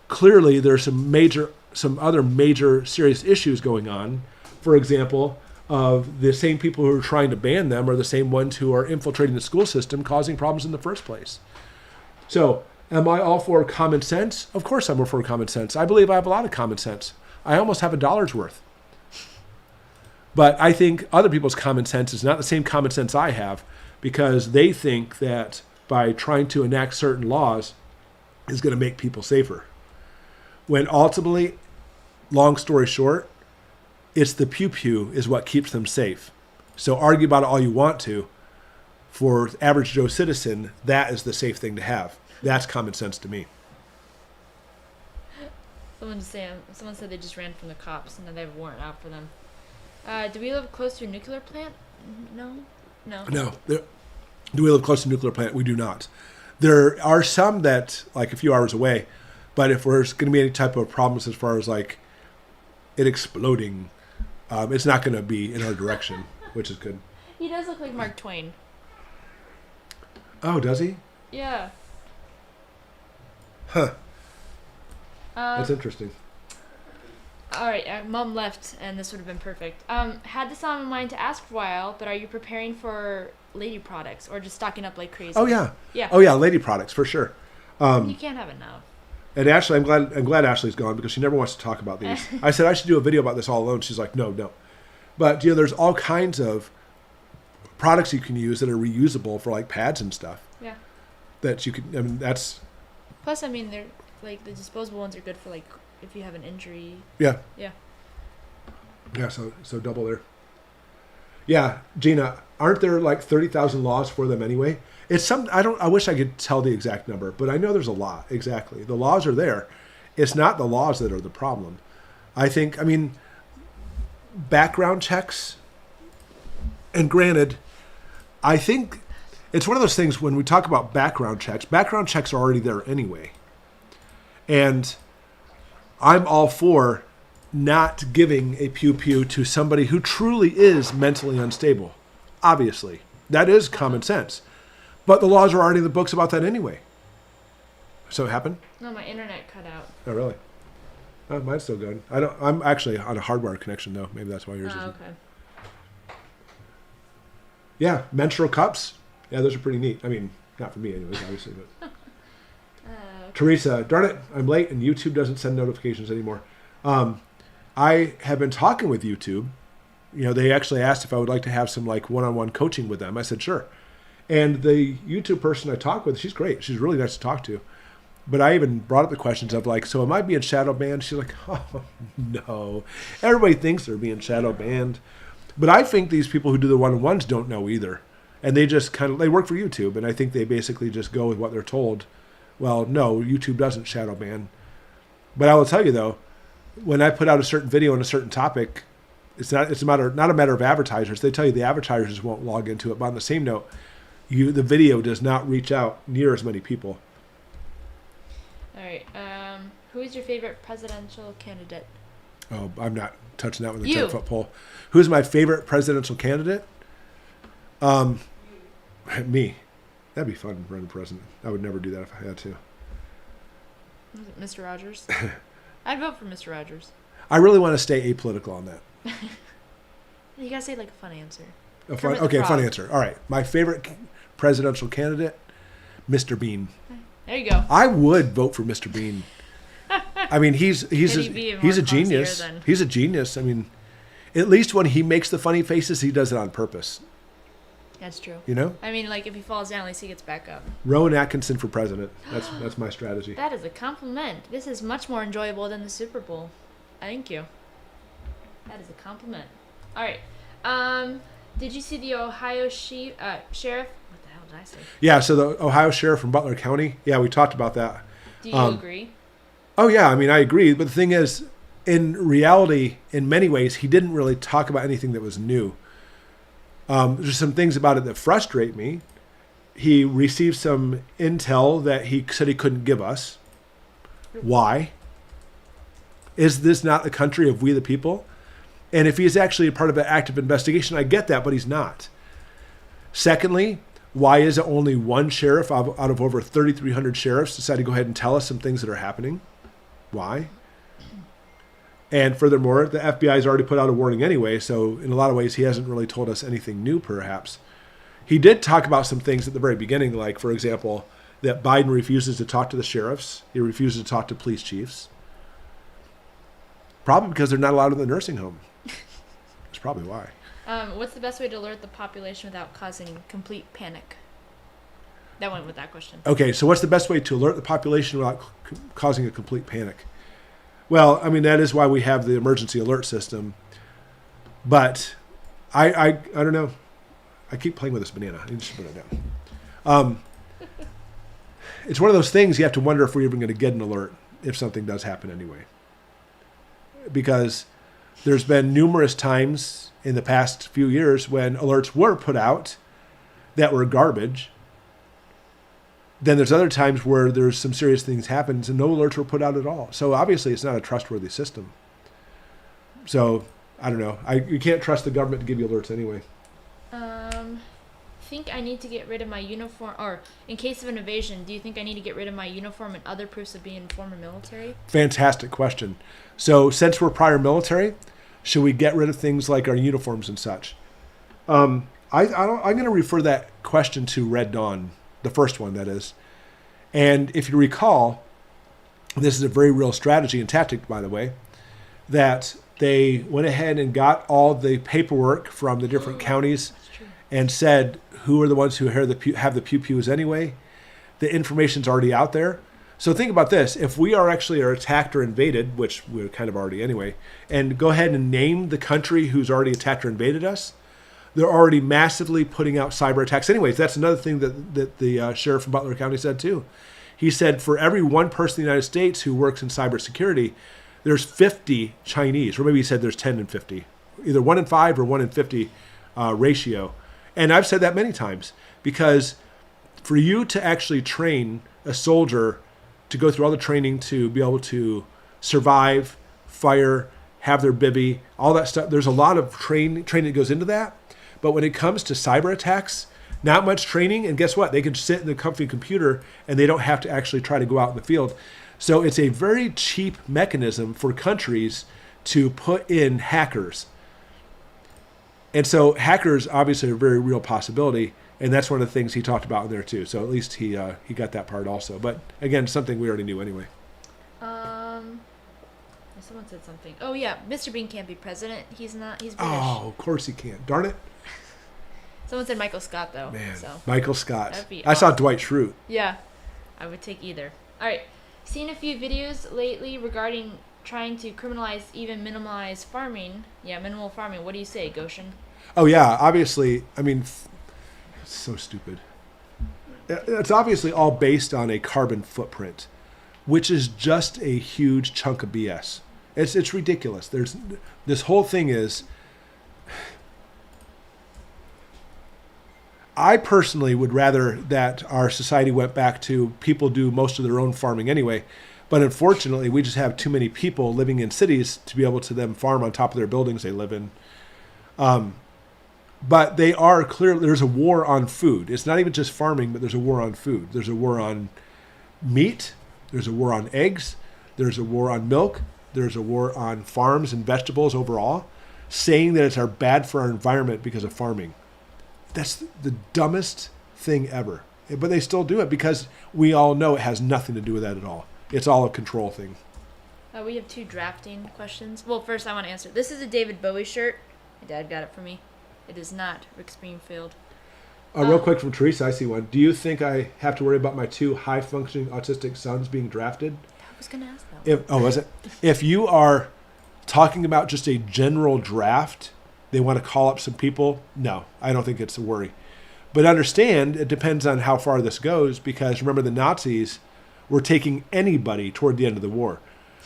Clearly, there's some other major serious issues going on. For example, of the same people who are trying to ban them are the same ones who are infiltrating the school system, causing problems in the first place. So, am I all for common sense? Of course I'm all for common sense. I believe I have a lot of common sense. I almost have $1 worth. But I think other people's common sense is not the same common sense I have because they think that by trying to enact certain laws is going to make people safer. When ultimately, long story short, it's the pew-pew is what keeps them safe. So argue about it all you want to. For average Joe citizen, that is the safe thing to have. That's common sense to me. Someone said they just ran from the cops and now they have a warrant out for them. Do we live close to a nuclear plant? No. No. Do we live close to a nuclear plant? We do not. There are some that, like a few hours away, but if there's going to be any type of problems as far as like it exploding, it's not going to be in our direction, which is good. He does look like Mark Twain. Oh, does he? Yeah. Huh. That's interesting. All right, Mom left, and this would have been perfect. Had this on my mind to ask for a while, but are you preparing for lady products or just stocking up like crazy? Oh yeah. Yeah. Oh yeah, lady products for sure. You can't have enough. And Ashley, I'm glad Ashley's gone because she never wants to talk about these. I said I should do a video about this all alone. She's like, no. But there's all kinds of products you can use that are reusable for like pads and stuff. Yeah. That you can. I mean, that's. Plus, I mean, they're like the disposable ones are good for like if you have an injury. Yeah. Yeah. Yeah. So double there. Yeah, Gina, aren't there like 30,000 laws for them anyway? It's some. I wish I could tell the exact number, but I know there's a lot. Exactly, the laws are there. It's not the laws that are the problem. I mean, background checks. And granted, I think it's one of those things when we talk about background checks are already there anyway. And I'm all for not giving a pew-pew to somebody who truly is mentally unstable. Obviously. That is common sense. But the laws are already in the books about that anyway. So it happened? No, my internet cut out. Oh, really? Oh, mine's still good. I'm actually on a hardwired connection, though. Maybe that's why yours isn't. Okay. Yeah, menstrual cups. Yeah, those are pretty neat. I mean, not for me anyways, obviously, but... Okay. Teresa, darn it, I'm late and YouTube doesn't send notifications anymore. I have been talking with YouTube. They actually asked if I would like to have some like one-on-one coaching with them. I said, sure. And the YouTube person I talked with, she's great. She's really nice to talk to. But I even brought up the questions of like, so am I being shadow banned? She's like, oh, no. Everybody thinks they're being shadow banned. But I think these people who do the one-on-ones don't know either. And they just they work for YouTube. And I think they basically just go with what they're told. Well, no, YouTube doesn't shadow ban. But I will tell you though, when I put out a certain video on a certain topic, it's not a matter of advertisers. They tell you the advertisers won't log into it. But on the same note, the video does not reach out near as many people. All right. Who is your favorite presidential candidate? Oh, I'm not touching that with a You. 10-foot pole. Who's my favorite presidential candidate? Me. That'd be fun running president. I would never do that if I had to. Mr. Rogers? I'd vote for Mr. Rogers. I really want to stay apolitical on that. You gotta say like a fun answer. A Kermit the fun Frog. answer. All right. My favorite presidential candidate, Mr. Bean. There you go. I would vote for Mr. Bean. I mean, he's Could he be more a classier genius. than- He's a genius. I mean, at least when he makes the funny faces, he does it on purpose. That's true. You know? I mean, like, if he falls down, at least he gets back up. Rowan Atkinson for president. That's my strategy. That is a compliment. This is much more enjoyable than the Super Bowl. Thank you. That is a compliment. All right. Did you see the Ohio sheriff? What the hell did I say? Yeah, so the Ohio sheriff from Butler County. Yeah, we talked about that. Do you agree? Oh, yeah. I mean, I agree. But the thing is, in reality, in many ways, he didn't really talk about anything that was new. There's some things about it that frustrate me. He received some intel that he said he couldn't give us. Why? Is this not a country of we the people? And if he's actually a part of an active investigation, I get that, but he's not. Secondly, why is it only one sheriff out of over 3,300 sheriffs decided to go ahead and tell us some things that are happening? Why? And furthermore, the FBI has already put out a warning anyway, so in a lot of ways, he hasn't really told us anything new, perhaps. He did talk about some things at the very beginning, like, for example, that Biden refuses to talk to the sheriffs. He refuses to talk to police chiefs. Probably because they're not allowed in the nursing home. That's probably why. What's the best way to alert the population without causing complete panic? That went with that question. Okay, so what's the best way to alert the population without causing a complete panic? Well, I mean, that is why we have the emergency alert system. But I don't know. I keep playing with this banana. I need to put it down. It's one of those things you have to wonder if we're even going to get an alert if something does happen anyway. Because there's been numerous times in the past few years when alerts were put out that were garbage. Then there's other times where there's some serious things happen and no alerts were put out at all. So obviously it's not a trustworthy system. So I don't know. You can't trust the government to give you alerts anyway. Think I need to get rid of my uniform, or in case of an invasion, do you think I need to get rid of my uniform and other proofs of being former military? Fantastic question. So since we're prior military, should we get rid of things like our uniforms and such? I'm going to refer that question to Red Dawn, the first one, that is. And if you recall, this is a very real strategy and tactic, by the way, that they went ahead and got all the paperwork from the different counties and said who are the ones who have the pew-pews anyway. The information's already out there. So think about this. If we are actually attacked or invaded, which we're kind of already anyway, and go ahead and name the country who's already attacked or invaded us, they're already massively putting out cyber attacks anyways. That's another thing that the sheriff from Butler County said too. He said for every one person in the United States who works in cybersecurity, there's 50 Chinese, or maybe he said there's 10 and 50, either 1 in 5 or 1 in 50 ratio. And I've said that many times because for you to actually train a soldier to go through all the training to be able to survive, fire, have their bivvy, all that stuff, there's a lot of training that goes into that. But when it comes to cyber attacks, not much training, and guess what? They can sit in the comfy computer and they don't have to actually try to go out in the field. So it's a very cheap mechanism for countries to put in hackers. And so hackers obviously are a very real possibility, and that's one of the things he talked about in there too. So at least he got that part also. But again, something we already knew anyway. Someone said something. Oh yeah, Mr. Bean can't be president. He's not. He's British. Oh, of course he can't. Darn it. Someone said Michael Scott though. Man, so. Michael Scott. That'd be I saw awesome. Dwight Schrute. Yeah, I would take either. All right, seen a few videos lately regarding trying to criminalize, even minimize farming. Yeah, minimal farming. What do you say, Goshen? Oh yeah, obviously. I mean, it's so stupid. It's obviously all based on a carbon footprint, which is just a huge chunk of BS. It's ridiculous. There's this whole thing is. I personally would rather that our society went back to people do most of their own farming anyway. But unfortunately, we just have too many people living in cities to be able to them farm on top of their buildings they live in. But they are clear. There's a war on food. It's not even just farming, but there's a war on food. There's a war on meat. There's a war on eggs. There's a war on milk. There's a war on farms and vegetables overall, saying that it's bad for our environment because of farming. That's the dumbest thing ever. But they still do it because we all know it has nothing to do with that at all. It's all a control thing. We have 2 drafting questions. Well, first I want to answer. This is a David Bowie shirt. My dad got it for me. It is not Rick Springfield. Real quick from Teresa, I see one. Do you think I have to worry about my 2 high-functioning autistic sons being drafted? I was going to ask that one. Was it? If you are talking about just a general draft, they want to call up some people, no, I don't think it's a worry. But understand, it depends on how far this goes, because remember, the Nazis were taking anybody toward the end of the war.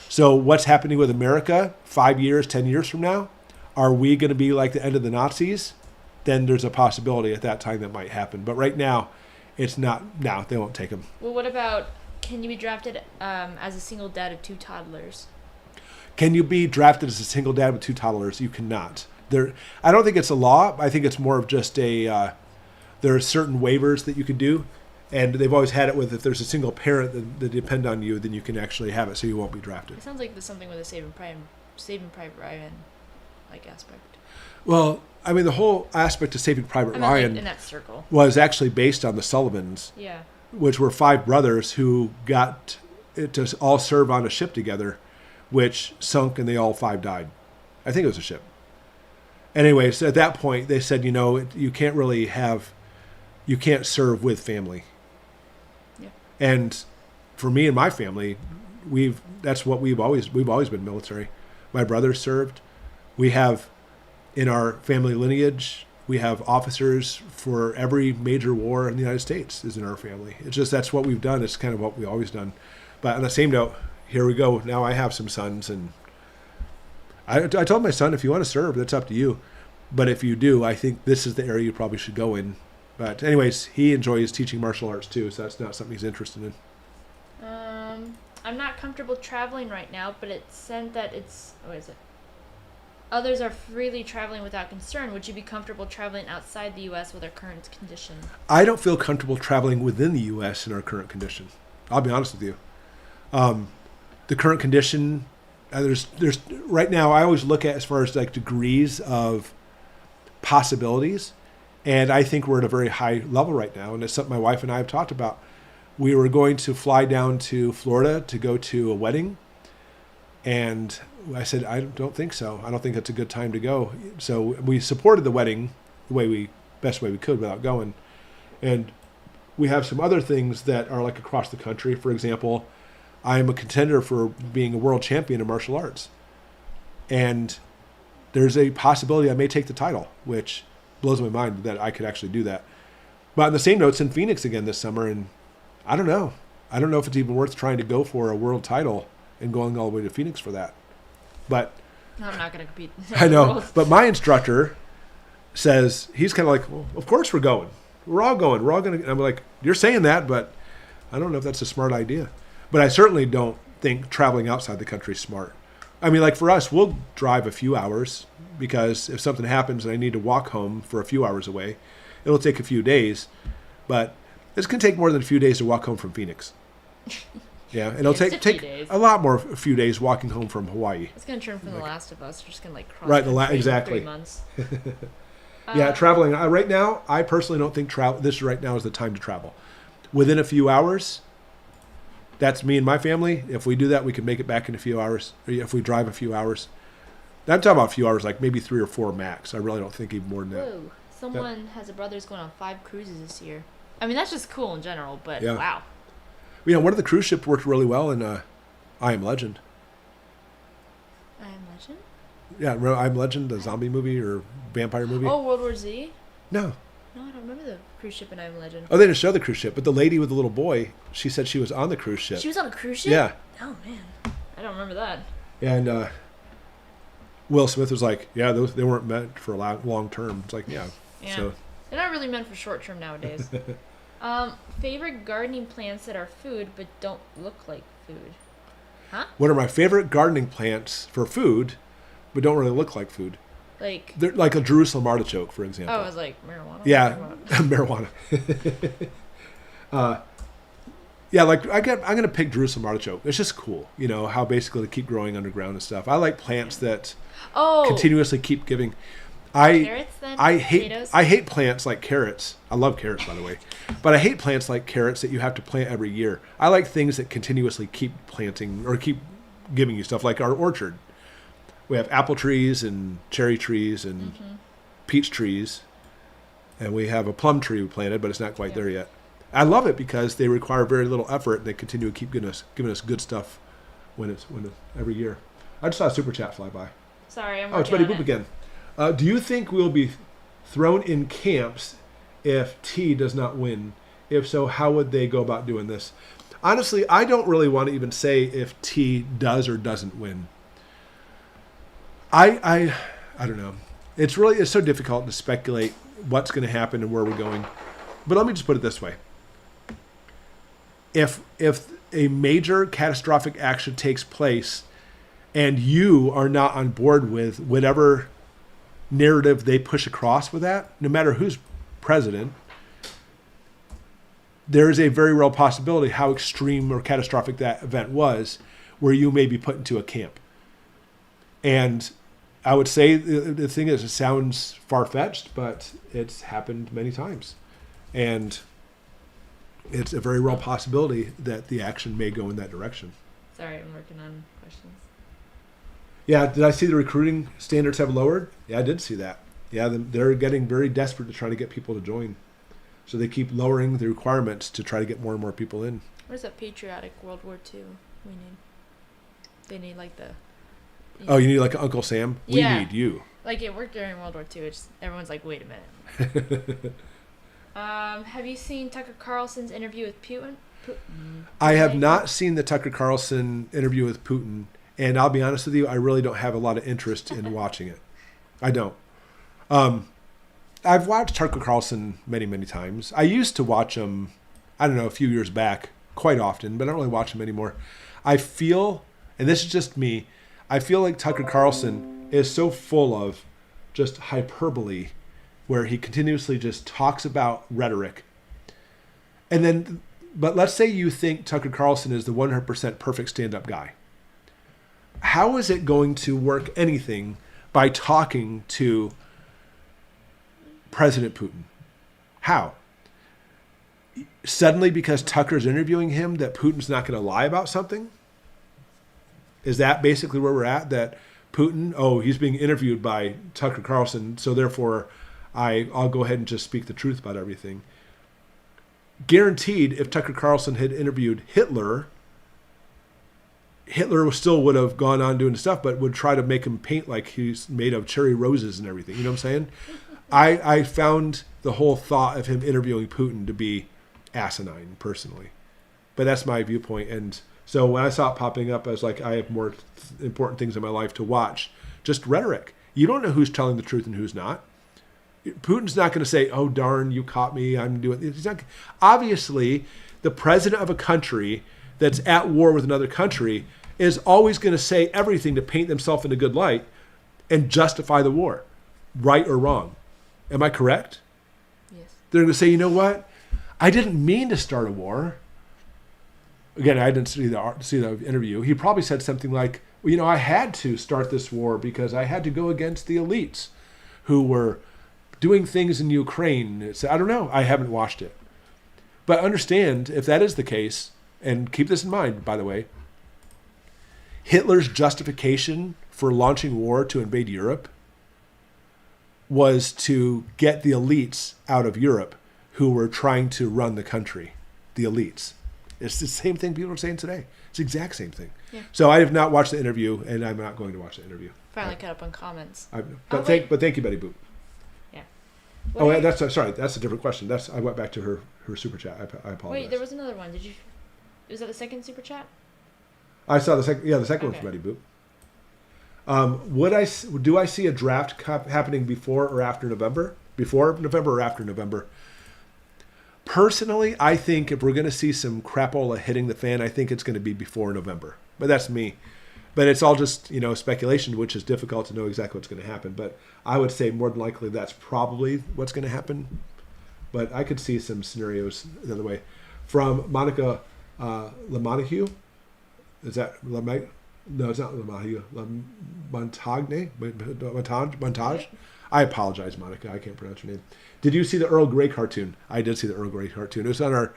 So what's happening with America 5 years, 10 years from now? Are we going to be like the end of the Nazis? Then there's a possibility at that time that might happen. But right now, it's not. No, they won't take them. Well, what about, can you be drafted as a single dad of 2 toddlers? Can you be drafted as a single dad with 2 toddlers? You cannot. I don't think it's a law. I think it's more of just a... there are certain waivers that you can do. And they've always had it with, if there's a single parent that depend on you, then you can actually have it, so you won't be drafted. It sounds like there's something with a Saving Private Ryan like aspect. Well, I mean, the whole aspect of Saving Private Ryan like in that circle was actually based on the Sullivans, which were 5 brothers who got it to all serve on a ship together, which sunk and they all 5 died. I think it was a ship. Anyway, so at that point, they said, you can't really you can't serve with family. And for me and my family, that's what we've always been military. My brother served. We have in our family lineage, we have officers for every major war in the United States is in our family. It's just, that's what we've done. It's kind of what we've always done. But on the same note, here we go. Now I have some sons, and I told my son, if you want to serve, that's up to you. But if you do, I think this is the area you probably should go in. But anyways, he enjoys teaching martial arts too, so that's not something he's interested in. I'm not comfortable traveling right now, but it's sent that others are freely traveling without concern. Would you be comfortable traveling outside the U.S. with our current condition? I don't feel comfortable traveling within the U.S. in our current condition. I'll be honest with you. The current condition, there's right now, I always look at as far as like degrees of possibilities. And I think we're at a very high level right now. And it's something my wife and I have talked about. We were going to fly down to Florida to go to a wedding. And I said, I don't think so. I don't think that's a good time to go. So we supported the wedding the best way we could without going. And we have some other things that are like across the country. For example, I'm a contender for being a world champion in martial arts. And there's a possibility I may take the title, which blows my mind that I could actually do that. But on the same note, it's in Phoenix again this summer, and I don't know. I don't know if it's even worth trying to go for a world title and going all the way to Phoenix for that. But I'm not going to compete. I know. But my instructor says, he's kind of like, well, of course we're going. We're all going. We're all going to. I'm like, you're saying that, but I don't know if that's a smart idea. But I certainly don't think traveling outside the country is smart. I mean, like for us, we'll drive a few hours, because if something happens and I need to walk home for a few hours away, it'll take a few days. But it's going to take more than a few days to walk home from Phoenix. Yeah, and it'll take a lot more, a few days walking home from Hawaii. It's going to turn from The Last of Us. We're just going to cross exactly. 3 months. Yeah, traveling. Right now, I personally don't think this right now is the time to travel. Within a few hours, that's me and my family. If we do that, we can make it back in a few hours. Or if we drive a few hours. I'm talking about a few hours, like maybe 3 or 4 max. I really don't think even more than that. Whoa. Someone has a brother's going on 5 cruises this year. I mean, that's just cool in general, but wow. One of the cruise ships worked really well in I Am Legend. I Am Legend? Yeah, remember I Am Legend, the zombie movie or vampire movie? Oh, World War Z? No. No, I don't remember the cruise ship in I Am Legend. Oh, they didn't show the cruise ship, but the lady with the little boy, she said she was on the cruise ship. She was on a cruise ship? Yeah. Oh, man. I don't remember that. And Will Smith was like, yeah, they weren't meant for long term. It's like, yeah. So. They're not really meant for short term nowadays. Favorite gardening plants that are food but don't look like food? Huh? What are my favorite gardening plants for food but don't really look like food? They're like a Jerusalem artichoke, for example. Oh, it was like marijuana? Yeah, marijuana. Yeah, like I'm going to pick Jerusalem artichoke. It's just cool, how basically they keep growing underground and stuff. I like plants that continuously keep giving. Carrots, then? I hate plants like carrots. I love carrots, by the way. But I hate plants like carrots that you have to plant every year. I like things that continuously keep planting or keep giving you stuff, like our orchard. We have apple trees and cherry trees and peach trees. And we have a plum tree we planted, but it's not quite there yet. I love it because they require very little effort, and they continue to keep giving us good stuff when it's every year. I just saw a super chat fly by. Sorry, I'm Oh, it's working Betty on Boop it. again. Do you think we'll be thrown in camps if T does not win? If so, how would they go about doing this? Honestly, I don't really want to even say if T does or doesn't win. I don't know. It's so difficult to speculate what's going to happen and where we're going. But let me just put it this way. If a major catastrophic action takes place and you are not on board with whatever narrative they push across with that, no matter who's president, there is a very real possibility how extreme or catastrophic that event was where you may be put into a camp. And I would say the thing is, it sounds far-fetched, but it's happened many times. And it's a very real possibility that the action may go in that direction. Sorry, I'm working on questions. Yeah, did I see the recruiting standards have lowered? Yeah, I did see that. Yeah, they're getting very desperate to try to get people to join. So they keep lowering the requirements to try to get more and more people in. What is that patriotic World War II we need? They need like the... Oh, you need like Uncle Sam? Yeah. We need you. Like it worked during World War II. It's, everyone's like, wait a minute. Have you seen Tucker Carlson's interview with Putin? I have not seen the Tucker Carlson interview with Putin. And I'll be honest with you, I really don't have a lot of interest in watching it. I don't. I've watched Tucker Carlson many, many times. I used to watch him, I don't know, a few years back quite often, but I don't really watch him anymore. I feel, and this is just me, I feel like Tucker Carlson is so full of just hyperbole where he continuously just talks about rhetoric. And then, but let's say you think Tucker Carlson is the 100% perfect stand-up guy. How is it going to work anything by talking to President Putin? How? Suddenly, because Tucker's interviewing him, that Putin's not going to lie about something? Is that basically where we're at? That Putin, he's being interviewed by Tucker Carlson, so therefore I'll go ahead and just speak the truth about everything. Guaranteed, if Tucker Carlson had interviewed Hitler still would have gone on doing stuff, but would try to make him paint like he's made of cherry roses and everything. You know what I'm saying? I found the whole thought of him interviewing Putin to be asinine, personally. But that's my viewpoint. And so when I saw it popping up, I was like, I have more important things in my life to watch. Just rhetoric. You don't know who's telling the truth and who's not. Putin's not going to say, oh, darn, you caught me. I'm doing it. He's not. Obviously, the president of a country that's at war with another country is always going to say everything to paint themselves in a good light and justify the war, right or wrong. Am I correct? Yes. They're going to say, you know what? I didn't mean to start a war. Again, I didn't see the interview. He probably said something like, well, you know, I had to start this war because I had to go against the elites who were doing things in Ukraine. I don't know. I haven't watched it. But understand, if that is the case, and keep this in mind, by the way, Hitler's justification for launching war to invade Europe was to get the elites out of Europe who were trying to run the country. The elites. It's the same thing people are saying today. It's the exact same thing. Yeah. So I have not watched the interview, and I'm not going to watch the interview. Finally caught up on comments. But thank you, Betty Boop. Yeah. That's a different question. I went back to her super chat. I apologize. Wait, there was another one. Was that the second super chat? I saw the second. Yeah, the second one from Betty Boop. Do I see a draft happening before or after November? Before November or after November? Personally, I think if we're going to see some crapola hitting the fan, I think it's going to be before November. But that's me. But it's all just, speculation, which is difficult to know exactly what's going to happen. But I would say more than likely that's probably what's going to happen. But I could see some scenarios the other way. From Monica LaMontague. Is that LaMontague? No, it's not LaMontague. Montage? I apologize, Monica. I can't pronounce your name. Did you see the Earl Grey cartoon? I did see the Earl Grey cartoon. It was on our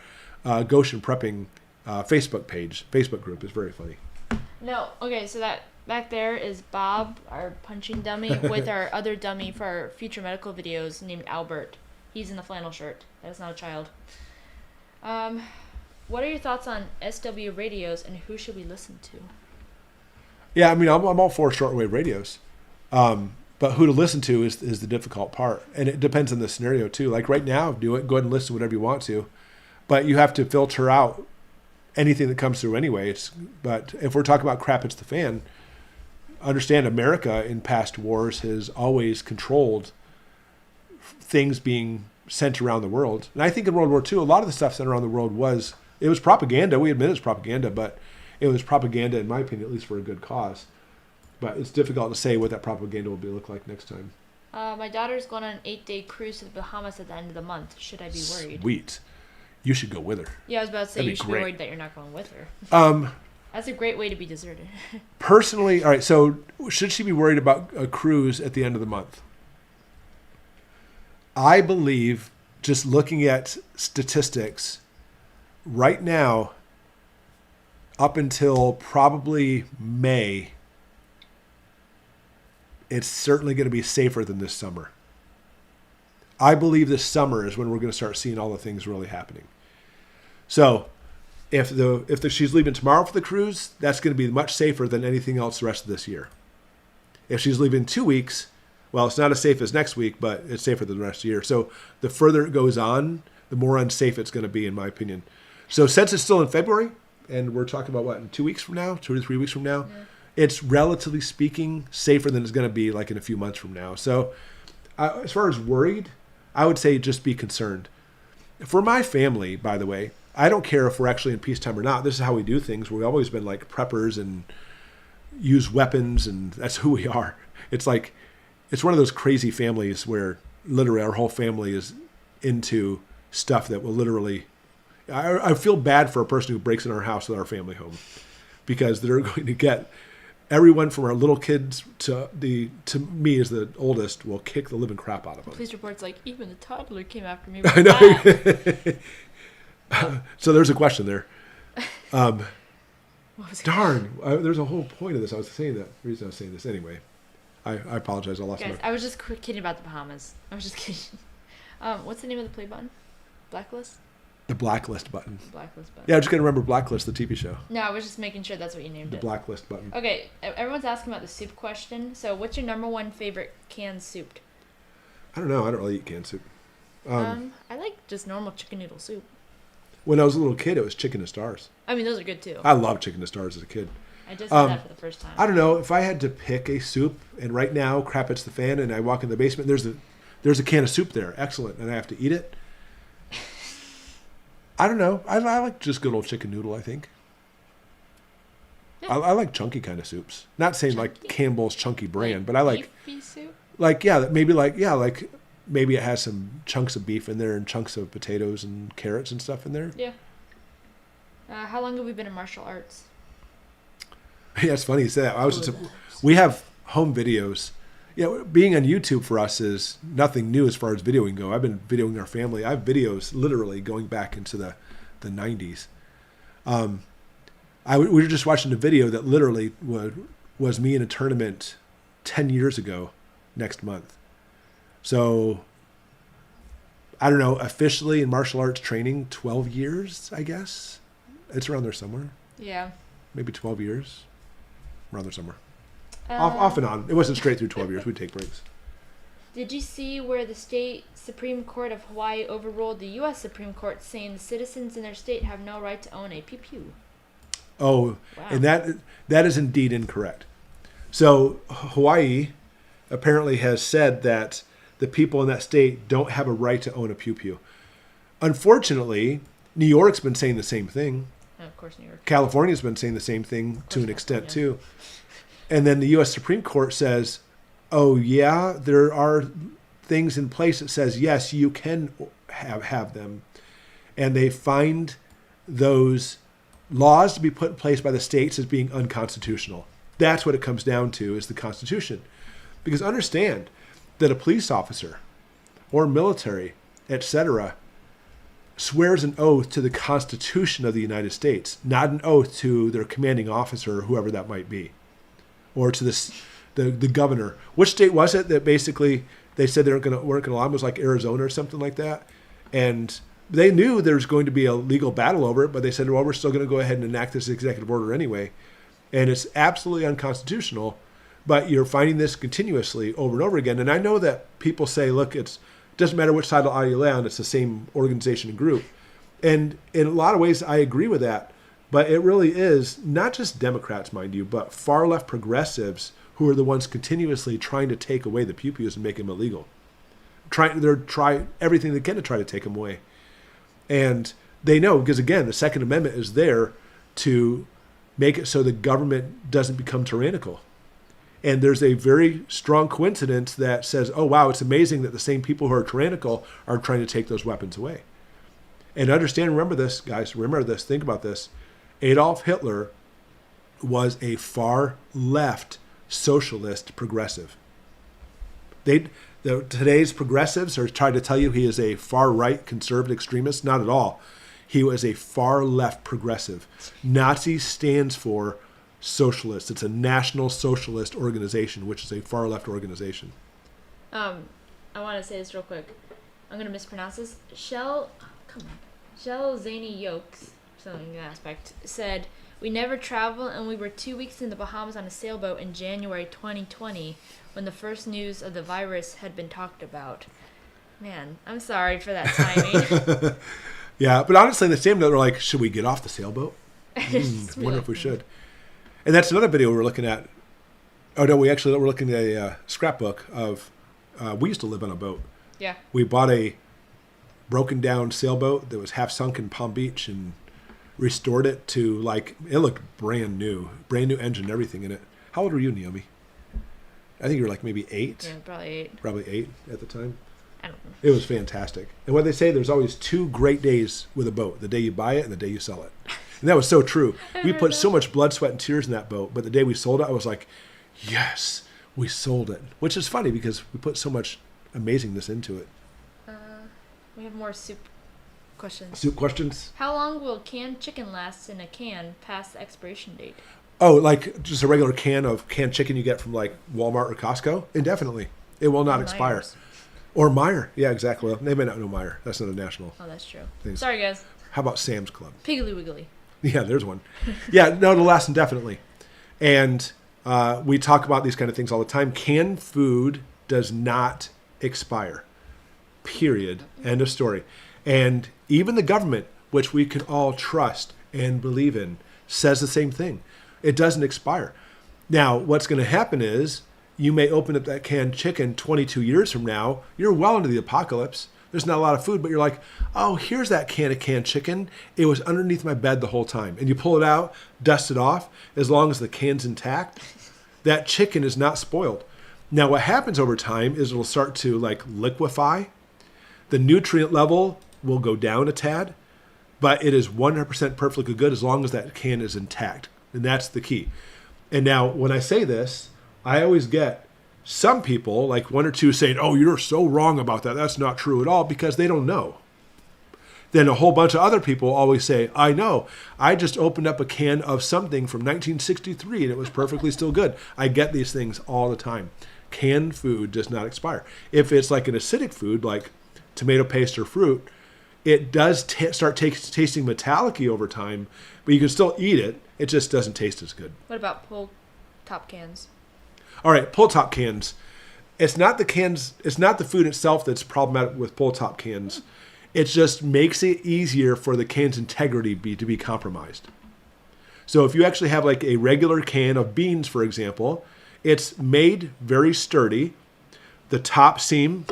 Goshen Prepping Facebook group. It's very funny. No. Okay, so that back there is Bob, our punching dummy, with our other dummy for our future medical videos named Albert. He's in the flannel shirt. That is not a child. What are your thoughts on SW radios and who should we listen to? Yeah, I mean, I'm all for shortwave radios. But who to listen to is the difficult part. And it depends on the scenario, too. Like right now, do it. Go ahead and listen to whatever you want to. But you have to filter out anything that comes through anyway. But if we're talking about crap, it's the fan. Understand America in past wars has always controlled things being sent around the world. And I think in World War II, a lot of the stuff sent around the world was propaganda. We admit it's propaganda, but it was propaganda, in my opinion, at least for a good cause. But it's difficult to say what that propaganda will look like next time. My daughter's going on an 8-day cruise to the Bahamas at the end of the month. Should I be worried? Sweet. You should go with her. Yeah, I was about to say That'd you should be worried that you're not going with her. That's a great way to be deserted. Personally, all right, so should she be worried about a cruise at the end of the month? I believe, just looking at statistics, right now, up until probably May, it's certainly going to be safer than this summer. I believe this summer is when we're going to start seeing all the things really happening. So if she's leaving tomorrow for the cruise, that's going to be much safer than anything else the rest of this year. If she's leaving 2 weeks, well, it's not as safe as next week, but it's safer than the rest of the year. So the further it goes on, the more unsafe it's going to be, in my opinion. So since it's still in February, and we're talking about, in 2 weeks from now, 2 to 3 weeks from now, it's relatively speaking safer than it's going to be like in a few months from now. So as far as worried, I would say just be concerned. For my family, by the way, I don't care if we're actually in peacetime or not. This is how we do things. We've always been like preppers and use weapons, and that's who we are. It's like, it's one of those crazy families where literally our whole family is into stuff that will literally, I feel bad for a person who breaks in our house with our family home, because they're going to get everyone from our little kids to me as the oldest will kick the living crap out of them. Police report's like, even the toddler came after me. I know. So there's a question there. Darn, there's a whole point of this. I was saying that. The reason I was saying this anyway. I apologize. I lost Guys, I was just kidding about the Bahamas. I was just kidding. What's the name of the play button? Blacklist? The Blacklist button. Blacklist button. Yeah, I'm just going to remember Blacklist, the TV show. No, I was just making sure that's what you named The it. Blacklist button. Okay, everyone's asking about the soup question. So what's your number one favorite canned soup? I don't know. I don't really eat canned soup. I like just normal chicken noodle soup. When I was a little kid, it was chicken to stars. I mean, those are good too. I loved chicken to stars as a kid. I just had that for the first time. I don't know. If I had to pick a soup, and right now, crap hits the fan, and I walk in the basement, there's a can of soup there. Excellent. And I have to eat it. I don't know. I like just good old chicken noodle, I think. Yeah. I like chunky kind of soups. Not saying chunky? Like Campbell's chunky brand, but I like beefy soup? Maybe it has some chunks of beef in there and chunks of potatoes and carrots and stuff in there. Yeah. How long have we been in martial arts? Yeah, it's funny you say that. We have home videos. Yeah, being on YouTube for us is nothing new as far as videoing go. I've been videoing our family. I have videos literally going back into the 90s. We were just watching a video that literally was me in a tournament 10 years ago next month. So, I don't know, officially in martial arts training, 12 years, I guess. It's around there somewhere. Yeah. Maybe 12 years. Around there somewhere. Off and on. It wasn't straight through 12 years. We'd take breaks. Did you see where the state Supreme Court of Hawaii overruled the U.S. Supreme Court, saying the citizens in their state have no right to own a pew-pew? Oh, wow. And that is indeed incorrect. So Hawaii apparently has said that the people in that state don't have a right to own a pew-pew. Unfortunately, New York's been saying the same thing. And of course, New York. California's been saying the same thing to an extent too. And then the U.S. Supreme Court says, oh, yeah, there are things in place that says, yes, you can have them. And they find those laws to be put in place by the states as being unconstitutional. That's what it comes down to, is the Constitution. Because understand that a police officer or military, etc., swears an oath to the Constitution of the United States, not an oath to their commanding officer, whoever that might be, or to the governor. Which state was it that basically They said they weren't going to allow them. It was like Arizona or something like that. And they knew there was going to be a legal battle over it, but they said, well, we're still going to go ahead and enact this executive order anyway. And it's absolutely unconstitutional, but you're finding this continuously over and over again. And I know that people say, look, it doesn't matter which side of the aisle you lay on, it's the same organization and group. And in a lot of ways, I agree with that. But it really is not just Democrats, mind you, but far left progressives who are the ones continuously trying to take away the pew-pews and make them illegal. They're trying everything they can to try to take them away. And they know, because again, the Second Amendment is there to make it so the government doesn't become tyrannical. And there's a very strong coincidence that says, oh, wow, it's amazing that the same people who are tyrannical are trying to take those weapons away. And understand, remember this, guys, remember this, think about this. Adolf Hitler was a far left socialist progressive. Today's progressives are trying to tell you he is a far right conservative extremist. Not at all. He was a far left progressive. Nazi stands for socialist. It's a national socialist organization, which is a far left organization. I want to say this real quick. I'm going to mispronounce this. Shell Zany Yokes, something in that aspect, said, "We never traveled, and we were 2 weeks in the Bahamas on a sailboat in January 2020 when the first news of the virus had been talked about." Man, I'm sorry for that timing. Yeah, but honestly, the same note, they're like, should we get off the sailboat? Wonder if we should. And that's another video we're looking at. Oh, no, we're looking at a scrapbook of, we used to live on a boat. Yeah. We bought a broken down sailboat that was half sunk in Palm Beach and restored it to, like, it looked brand new engine, everything in it. How old were you, Naomi? I think you were like maybe 8. Yeah, probably 8. Probably 8 at the time. I don't know. It was fantastic. And what they say, there's always 2 great days with a boat, the day you buy it and the day you sell it. And that was so true. We put so much blood, sweat, and tears in that boat, but the day we sold it, I was like, yes, we sold it. Which is funny because we put so much amazingness into it. We have more soup questions. Soup questions? How long will canned chicken last in a can past the expiration date? Oh, like just a regular can of canned chicken you get from like Walmart or Costco? Indefinitely. It will not expire. Myers. Or Meijer. Yeah, exactly. Well, they may not know Meijer. That's not a national Oh, that's true. thing. Sorry, guys. How about Sam's Club? Piggly Wiggly. Yeah, there's one. Yeah, no, it'll last indefinitely. And we talk about these kind of things all the time. Canned food does not expire. Period. End of story. And even the government, which we can all trust and believe in, says the same thing. It doesn't expire. Now, what's going to happen is you may open up that canned chicken 22 years from now. You're well into the apocalypse. There's not a lot of food, but you're like, oh, here's that can of canned chicken. It was underneath my bed the whole time. And you pull it out, dust it off. As long as the can's intact, that chicken is not spoiled. Now, what happens over time is it'll start to like liquefy. The nutrient level will go down a tad, but it is 100% perfectly good as long as that can is intact. And that's the key. And now, when I say this, I always get some people, like 1 or 2, saying, oh, you're so wrong about that. That's not true at all, because they don't know. Then a whole bunch of other people always say, I know. I just opened up a can of something from 1963 and it was perfectly still good. I get these things all the time. Canned food does not expire. If it's like an acidic food, like tomato paste or fruit, it does start tasting metallic-y over time, but you can still eat it. It just doesn't taste as good. What about pull top cans? All right, pull top cans. It's not the cans. It's not the food itself that's problematic with pull top cans. It just makes it easier for the can's integrity to be compromised. So if you actually have like a regular can of beans, for example, it's made very sturdy. The top seam,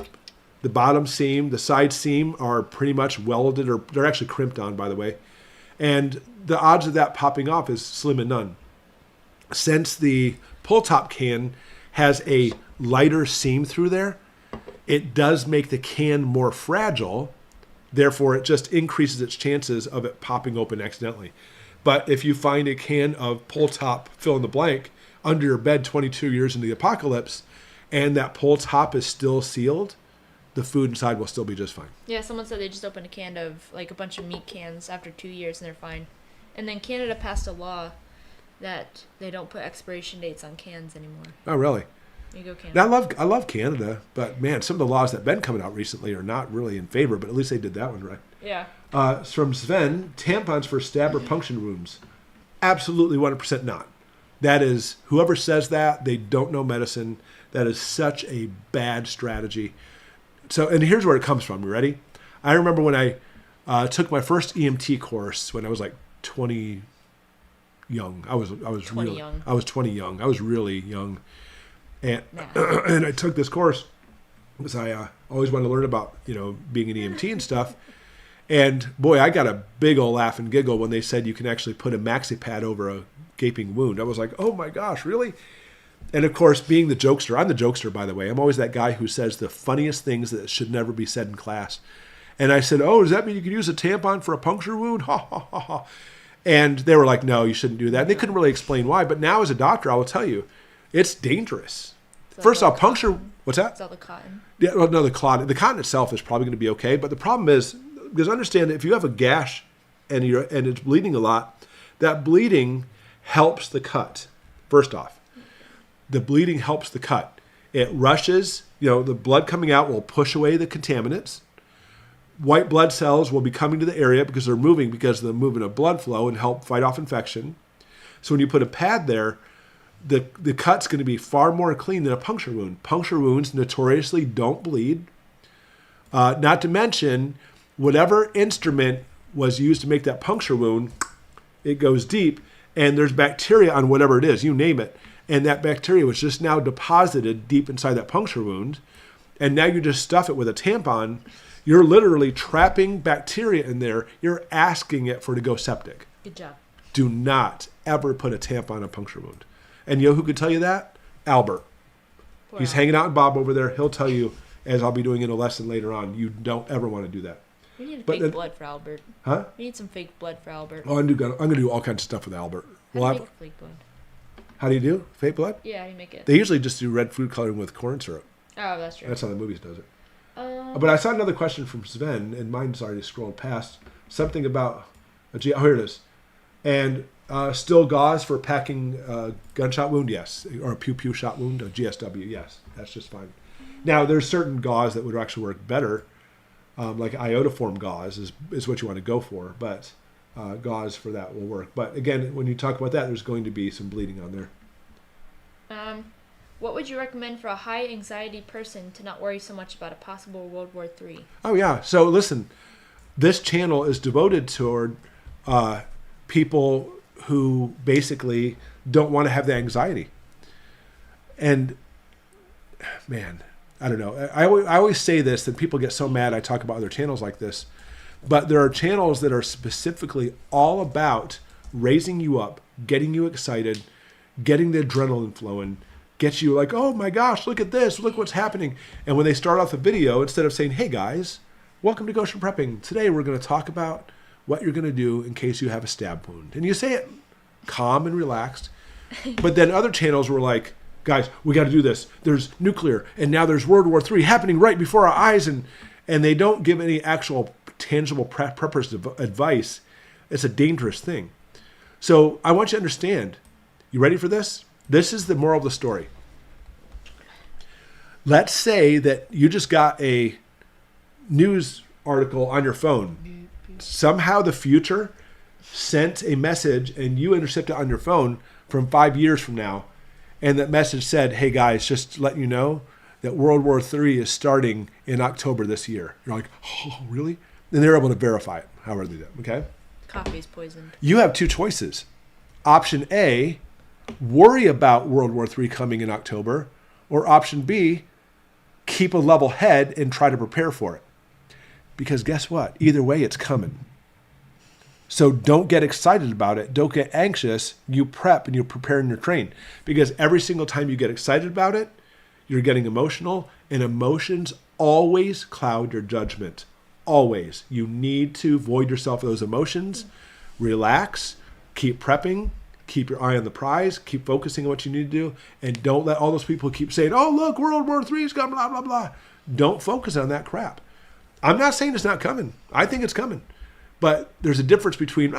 the bottom seam, the side seam are pretty much welded, or they're actually crimped on, by the way. And the odds of that popping off is slim and none. Since the pull top can has a lighter seam through there, it does make the can more fragile. Therefore, it just increases its chances of it popping open accidentally. But if you find a can of pull top fill in the blank under your bed 22 years into the apocalypse, and that pull top is still sealed, the food inside will still be just fine. Yeah, someone said they just opened a can of like a bunch of meat cans after 2 years and they're fine. And then Canada passed a law that they don't put expiration dates on cans anymore. Oh, really? You go Canada. And I love Canada, but man, some of the laws that have been coming out recently are not really in favor. But at least they did that one right. Yeah. It's from Sven. Tampons for stab or puncture wounds. Absolutely 100% not. That is, whoever says that, they don't know medicine. That is such a bad strategy. So, and here's where it comes from. You ready? I remember when I took my first EMT course when I was like 20 young. I was 20 young. I was 20 young. I was really young. And and I took this course because I always wanted to learn about, being an EMT and stuff. And boy, I got a big old laugh and giggle when they said you can actually put a maxi pad over a gaping wound. I was like, oh my gosh, really? And of course, being the jokester, I'm the jokester, by the way. I'm always that guy who says the funniest things that should never be said in class. And I said, oh, does that mean you can use a tampon for a puncture wound? Ha, ha, ha, ha. And they were like, no, you shouldn't do that. And they couldn't really explain why. But now as a doctor, I will tell you, it's dangerous. First off, puncture, what's that? It's all the cotton. Yeah, well, no, the cotton itself is probably going to be okay. But the problem is, because understand that if you have a gash and it's bleeding a lot, that bleeding helps the cut. First off, the bleeding helps the cut. It rushes, the blood coming out will push away the contaminants. White blood cells will be coming to the area because they're moving because of the movement of blood flow and help fight off infection. So when you put a pad there, the cut's going to be far more clean than a puncture wound. Puncture wounds notoriously don't bleed. Not to mention, whatever instrument was used to make that puncture wound, it goes deep, and there's bacteria on whatever it is, you name it. And that bacteria was just now deposited deep inside that puncture wound. And now you just stuff it with a tampon. You're literally trapping bacteria in there. You're asking it for it to go septic. Good job. Do not ever put a tampon on a puncture wound. And you know who could tell you that? Albert. He's hanging out in Bob over there. He'll tell you, as I'll be doing in a lesson later on, you don't ever want to do that. We need fake blood for Albert. Huh? We need some fake blood for Albert. Oh, I'm going to do all kinds of stuff with Albert. How do you make fake blood? How do you do? Fake blood? Yeah, how do you make it? They usually just do red food coloring with corn syrup. Oh, that's true. That's how the movies does it. But I saw another question from Sven, and mine's already scrolled past. Something about oh, here it is. And still gauze for packing a gunshot wound, yes. Or a pew-pew shot wound, a GSW, yes. That's just fine. Now, there's certain gauze that would actually work better. Like iodoform gauze is what you want to go for. But gauze for that will work. But again, when you talk about that, there's going to be some bleeding on there. What would you recommend for a high anxiety person to not worry so much about a possible World War III? Oh, yeah. So listen, this channel is devoted toward people who basically don't want to have the anxiety. And man, I don't know. I always say this, that people get so mad I talk about other channels like this. But there are channels that are specifically all about raising you up, getting you excited, getting the adrenaline flowing, get you like, oh my gosh, look at this, look what's happening. And when they start off the video, instead of saying, hey guys, welcome to Goshen Prepping. Today we're going to talk about what you're going to do in case you have a stab wound. And you say it calm and relaxed. But then other channels were like, guys, we got to do this. There's nuclear, and now there's World War III happening right before our eyes. And they don't give any actual tangible preppers advice. It's a dangerous thing. So I want you to understand. You ready for this? This is the moral of the story. Let's say that you just got a news article on your phone. Somehow the future sent a message and you intercepted it on your phone from 5 years from now. And that message said, hey guys, just letting you know that World War III is starting in October this year. You're like, oh, really? And they're able to verify it, however they do it, okay? Coffee's poisoned. You have two choices. Option A, worry about World War III coming in October, or option B, keep a level head and try to prepare for it. Because guess what? Either way, it's coming. So don't get excited about it. Don't get anxious. You prep and you prepare and you train. Because every single time you get excited about it, you're getting emotional, and emotions always cloud your judgment. Always. You need to void yourself of those emotions, relax, keep prepping, keep your eye on the prize, keep focusing on what you need to do, and don't let all those people keep saying, oh, look, World War III is coming, blah, blah, blah. Don't focus on that crap. I'm not saying it's not coming. I think it's coming. But there's a difference between,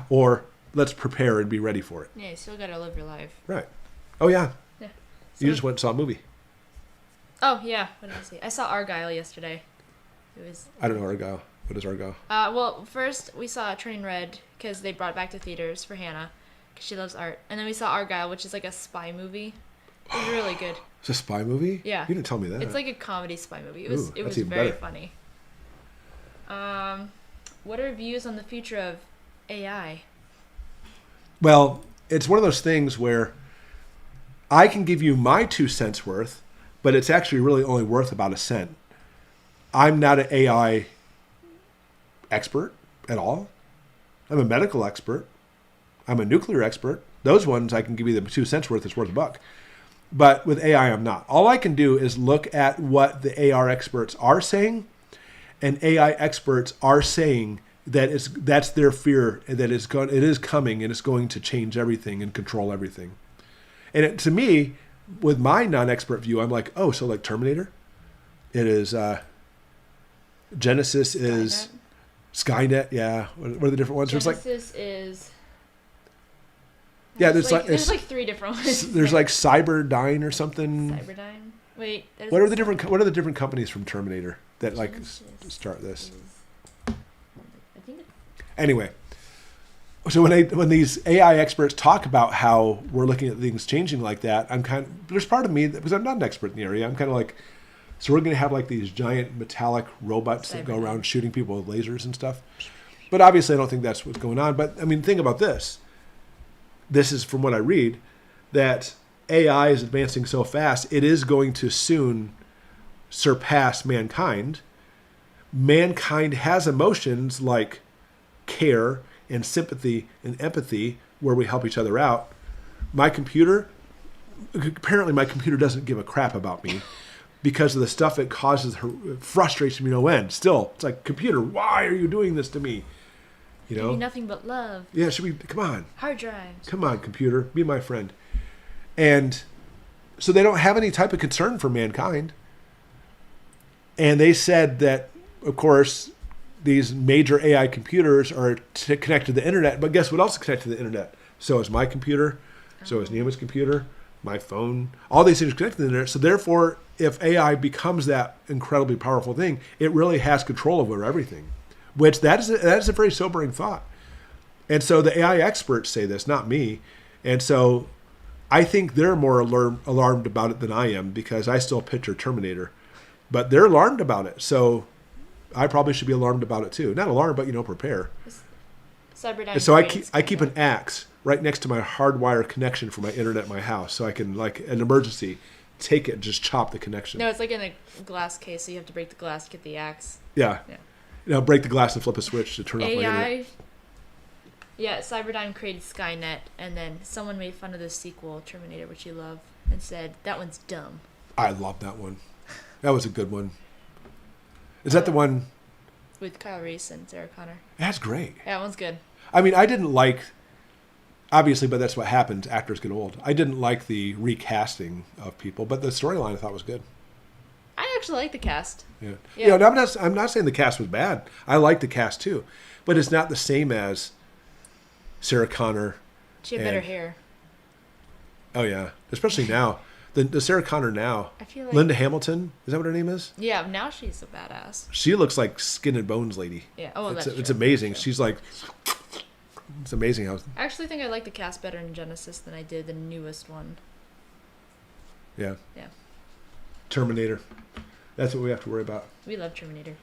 or let's prepare and be ready for it. Yeah, you still got to live your life. Right. Oh, yeah. You just went and saw a movie. Oh, yeah. What did I see? I saw Argyle yesterday. It was... I don't know Argyle. What is Argyle? Well, first we saw Turning Red because they brought it back to theaters for Hannah because she loves art. And then we saw Argyle, which is like a spy movie. It was really good. It's a spy movie? Yeah. You didn't tell me that. It's like a comedy spy movie. It was even very better. funny. What are views on the future of AI? Well, it's one of those things where I can give you my 2 cents worth, but it's actually really only worth about a cent. I'm not an AI expert at all. I'm a medical expert. I'm a nuclear expert. Those ones I can give you the 2 cents worth. It's worth a buck. But with AI, I'm not. All I can do is look at what the AR experts are saying, and AI experts are saying that that's their fear, that it is coming and it's going to change everything and control everything. And to me, with my non-expert view, I'm like, oh, so like Terminator? It is Genesis is Skynet, yeah. What are the different ones? Genesis is... Yeah, there's like 3 different ones. There's like Cyberdyne or something. Cyberdyne? Wait. What are the different companies from Terminator that like start this? Anyway, so when these AI experts talk about how we're looking at things changing like that, there's part of me because I'm not an expert in the area. I'm kind of like, so we're going to have like these giant metallic robots that go around shooting people with lasers and stuff. But obviously, I don't think that's what's going on. But I mean, think about this. This is from what I read, that AI is advancing so fast, it is going to soon surpass mankind. Mankind has emotions like care and sympathy and empathy where we help each other out. Apparently my computer doesn't give a crap about me because of the stuff it causes her, frustrates me no end. Still, it's like, computer, why are you doing this to me? You know? Give me nothing but love. Yeah, come on. Hard drives. Come on, computer, be my friend. And so they don't have any type of concern for mankind. And they said that, of course, these major AI computers are connected to the internet. But guess what else is connected to the internet? So is my computer. So is Neiman's computer, my phone. All these things are connected to the internet. So therefore, if AI becomes that incredibly powerful thing, it really has control over everything. Which that is a very sobering thought. And so the AI experts say this, not me. And so I think they're more alarmed about it than I am because I still picture Terminator. But they're alarmed about it. So I probably should be alarmed about it too. Not alarmed, but, prepare. Cyberdyne. And so I keep an axe right next to my hardwire connection for my internet in my house. So I can, like, an emergency, take it and just chop the connection. No, it's like in a glass case, so you have to break the glass to get the axe. Yeah. Break the glass and flip a switch to turn off my internet. Yeah, Cyberdyne created Skynet, and then someone made fun of the sequel, Terminator, which you love, and said, that one's dumb. I love that one. That was a good one. Is that the one? With Kyle Reese and Sarah Connor. That's great. Yeah, that one's good. I mean, I didn't like, obviously, but that's what happens. Actors get old. I didn't like the recasting of people, but the storyline I thought was good. I actually like the cast. Yeah. You know, I'm not saying the cast was bad. I like the cast too, but it's not the same as Sarah Connor. She had better hair. Oh yeah, especially now. The Sarah Connor now. I feel like Linda Hamilton. Is that what her name is? Yeah, now she's a badass. She looks like skin and bones lady. Yeah. Oh, well, it's amazing. She's like, it's amazing how. I actually think I like the cast better in Genesis than I did the newest one. Yeah. Yeah. Terminator. That's what we have to worry about. We love Terminator.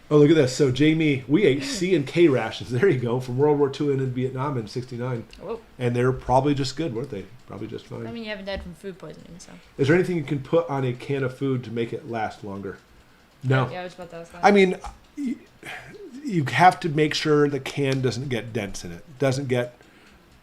Oh, look at this. So, Jamie, we ate C and K rations. There you go. From World War II and in Vietnam in '69. Whoa. And they're probably just good, weren't they? Probably just fine. I mean, you haven't died from food poisoning, so. Is there anything you can put on a can of food to make it last longer? No. Yeah, I was about to ask that. I mean, you have to make sure the can doesn't get dents in it. Doesn't get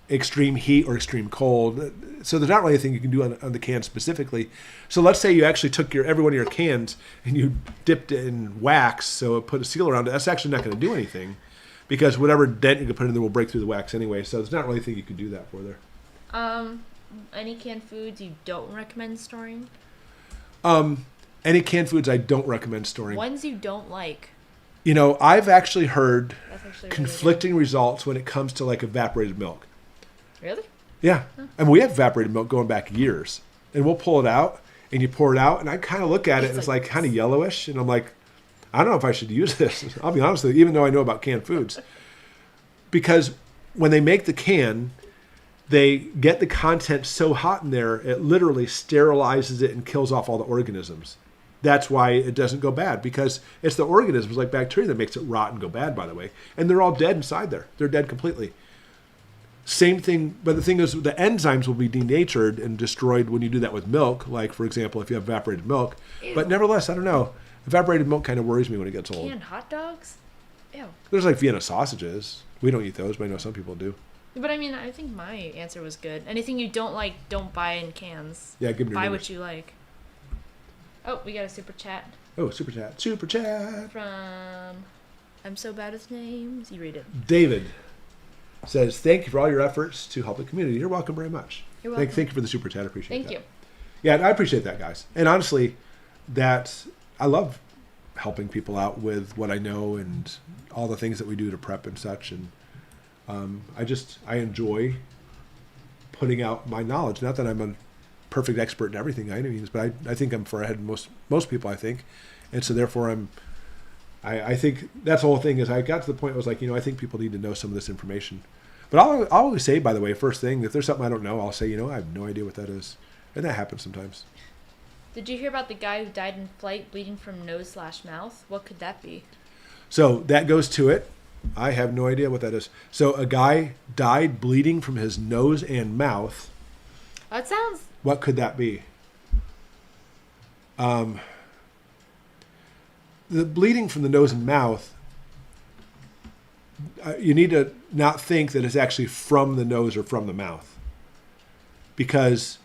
extreme heat or extreme cold. So there's not really anything you can do on the can specifically. So let's say you actually took every one of your cans and you dipped it in wax, so it put a seal around it. That's actually not going to do anything because whatever dent you can put in there will break through the wax anyway. So there's not really anything you can do that for there. Any canned foods you don't recommend storing? Any canned foods I don't recommend storing. Ones you don't like. You know, I've actually heard really conflicting results when it comes to like evaporated milk. Really? Yeah. Huh. I mean, we have evaporated milk going back years. and we'll pull it out, and you pour it out, and I kind of look at it, and it's like kind of yellowish, and I'm like, I don't know if I should use this. I'll be honest with you, even though I know about canned foods. Because when they make the can, they get the content so hot in there, it literally sterilizes it and kills off all the organisms. That's why it doesn't go bad, because it's the organisms like bacteria that makes it rot and go bad, by the way. And they're all dead inside there. They're dead completely. Same thing, but the thing is the enzymes will be denatured and destroyed when you do that with milk, like, for example, if you have evaporated milk. Ew. But nevertheless, I don't know. Evaporated milk kind of worries me when it gets old. Canned hot dogs? Ew. There's like Vienna sausages. We don't eat those, but I know some people do. But I mean, I think my answer was good. Anything you don't like, don't buy in cans. Yeah, give me your Buy number. what you like. Oh, we got a super chat Oh, super chat. Super chat. from... I'm so bad with names. You read it. David says, thank you for all your efforts to help the community. You're welcome very much. You're welcome. Thank you for the super chat. I appreciate that. Thank you. Yeah, and I appreciate that, guys. And honestly, I love helping people out with what I know and all the things that we do to prep and such. And I enjoy putting out my knowledge. Not that I'm a perfect expert in everything I mean, but I think I'm far ahead of most people, I think. And so therefore I think that's the whole thing is I got to the point where I was like, I think people need to know some of this information. But I'll always say, by the way, first thing, if there's something I don't know, I'll say, I have no idea what that is. And that happens sometimes. Did you hear about the guy who died in flight bleeding from nose/mouth? What could that be? So that goes to it. I have no idea what that is. So a guy died bleeding from his nose and mouth. That sounds... What could that be? The bleeding from the nose and mouth, you need to not think that it's actually from the nose or from the mouth. Because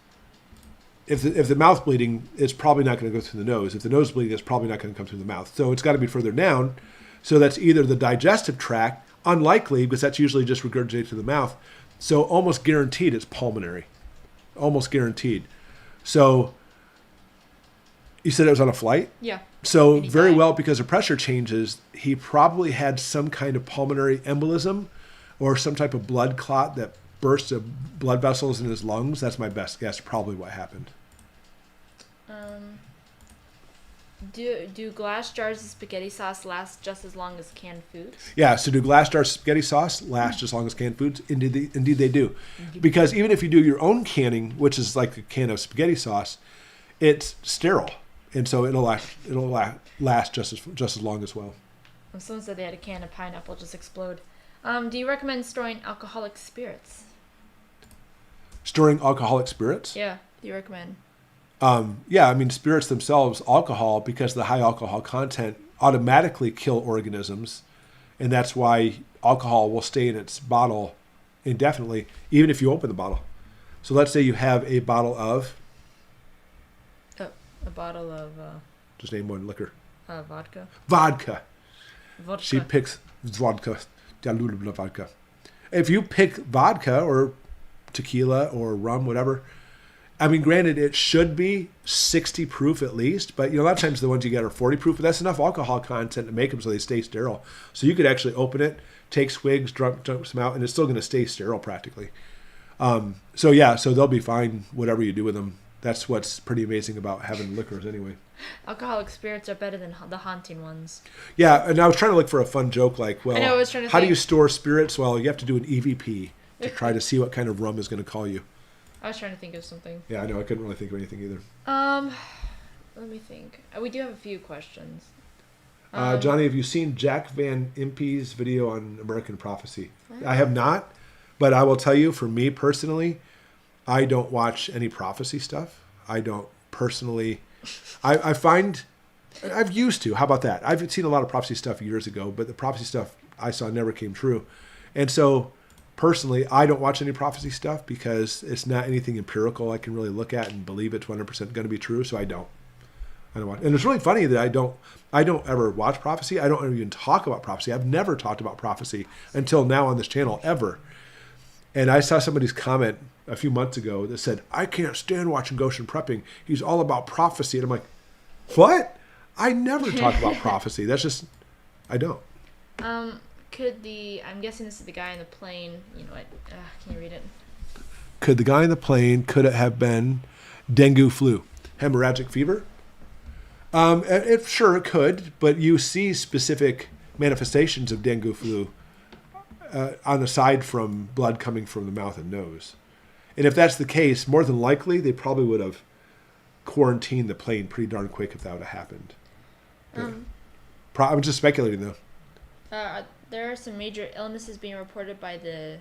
if the mouth bleeding, it's probably not going to go through the nose. If the nose bleeding, it's probably not going to come through the mouth. So it's got to be further down. So that's either the digestive tract, unlikely, because that's usually just regurgitated to the mouth. So almost guaranteed it's pulmonary. Almost guaranteed. So you said it was on a flight? Yeah. So And he very died. well, because the pressure changes, he probably had some kind of pulmonary embolism or some type of blood clot that burst the blood vessels in his lungs. That's my best guess, probably what happened. Do glass jars of spaghetti sauce last just as long as canned foods? Yeah, so do glass jar spaghetti sauce last as long as canned foods? Indeed they do. Because even if you do your own canning, which is like a can of spaghetti sauce, it's sterile. And so it'll last just as long as well. Someone said they had a can of pineapple just explode. Do you recommend storing alcoholic spirits? Storing alcoholic spirits? Yeah, do you recommend? Yeah, I mean, spirits themselves, alcohol, because the high alcohol content automatically kill organisms. And that's why alcohol will stay in its bottle indefinitely, even if you open the bottle. So let's say you have a bottle of... A bottle of... just name one liquor. Vodka. Vodka. Vodka. She picks vodka. Diluted vodka. If you pick vodka or tequila or rum, whatever... I mean, granted, it should be 60 proof at least, but a lot of times the ones you get are 40 proof, but that's enough alcohol content to make them so they stay sterile. So you could actually open it, take swigs, dump some out, and it's still going to stay sterile practically. So they'll be fine, whatever you do with them. That's what's pretty amazing about having liquors anyway. Alcoholic spirits are better than the haunting ones. Yeah, and I was trying to look for a fun joke like, well, I know, I was trying to how do think. you store spirits? Well, you have to do an EVP to try to see what kind of rum is going to call you. I was trying to think of something. Yeah, I know. I couldn't really think of anything either. Let me think. We do have a few questions. Johnny, have you seen Jack Van Impe's video on American Prophecy? I have not, but I will tell you, for me personally, I don't watch any prophecy stuff. I don't personally. I find I've used to. How about that? I've seen a lot of prophecy stuff years ago, but the prophecy stuff I saw never came true, and so. Personally, I don't watch any prophecy stuff because it's not anything empirical I can really look at and believe it's 100% going to be true. So I don't watch. And it's really funny that I don't ever watch prophecy. I don't even talk about prophecy. I've never talked about prophecy until now on this channel ever. And I saw somebody's comment a few months ago that said, "I can't stand watching Goshen Prepping. He's all about prophecy." And I'm like, what? I never talk about prophecy. That's just, I don't. I'm guessing this is the guy in the plane. You know what? Can you read it? Could the guy in the plane, could it have been dengue flu, hemorrhagic fever. Sure, it could, but you see specific manifestations of dengue flu on aside from blood coming from the mouth and nose. And if that's the case, more than likely, they probably would have quarantined the plane pretty darn quick if that would have happened. I'm just speculating, though. There are some major illnesses being reported by the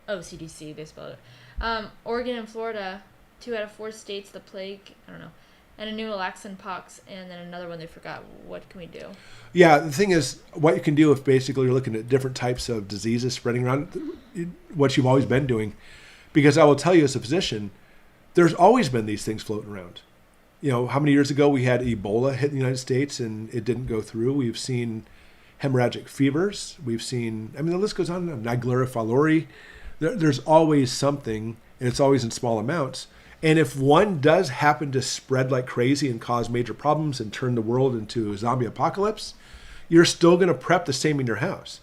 CDC. They spelled it. Oregon and Florida, 2 out of 4 states, the plague. I don't know. And a new Laxan pox, and then another one they forgot. What can we do? Yeah, the thing is, what you can do if basically you're looking at different types of diseases spreading around, what you've always been doing, because I will tell you as a physician, there's always been these things floating around. You know, how many years ago we had Ebola hit the United States and it didn't go through. We've seen hemorrhagic fevers. We've seen, the list goes on, Naegleria fowleri. There's always something, and it's always in small amounts. And if one does happen to spread like crazy and cause major problems and turn the world into a zombie apocalypse, you're still going to prep the same in your house.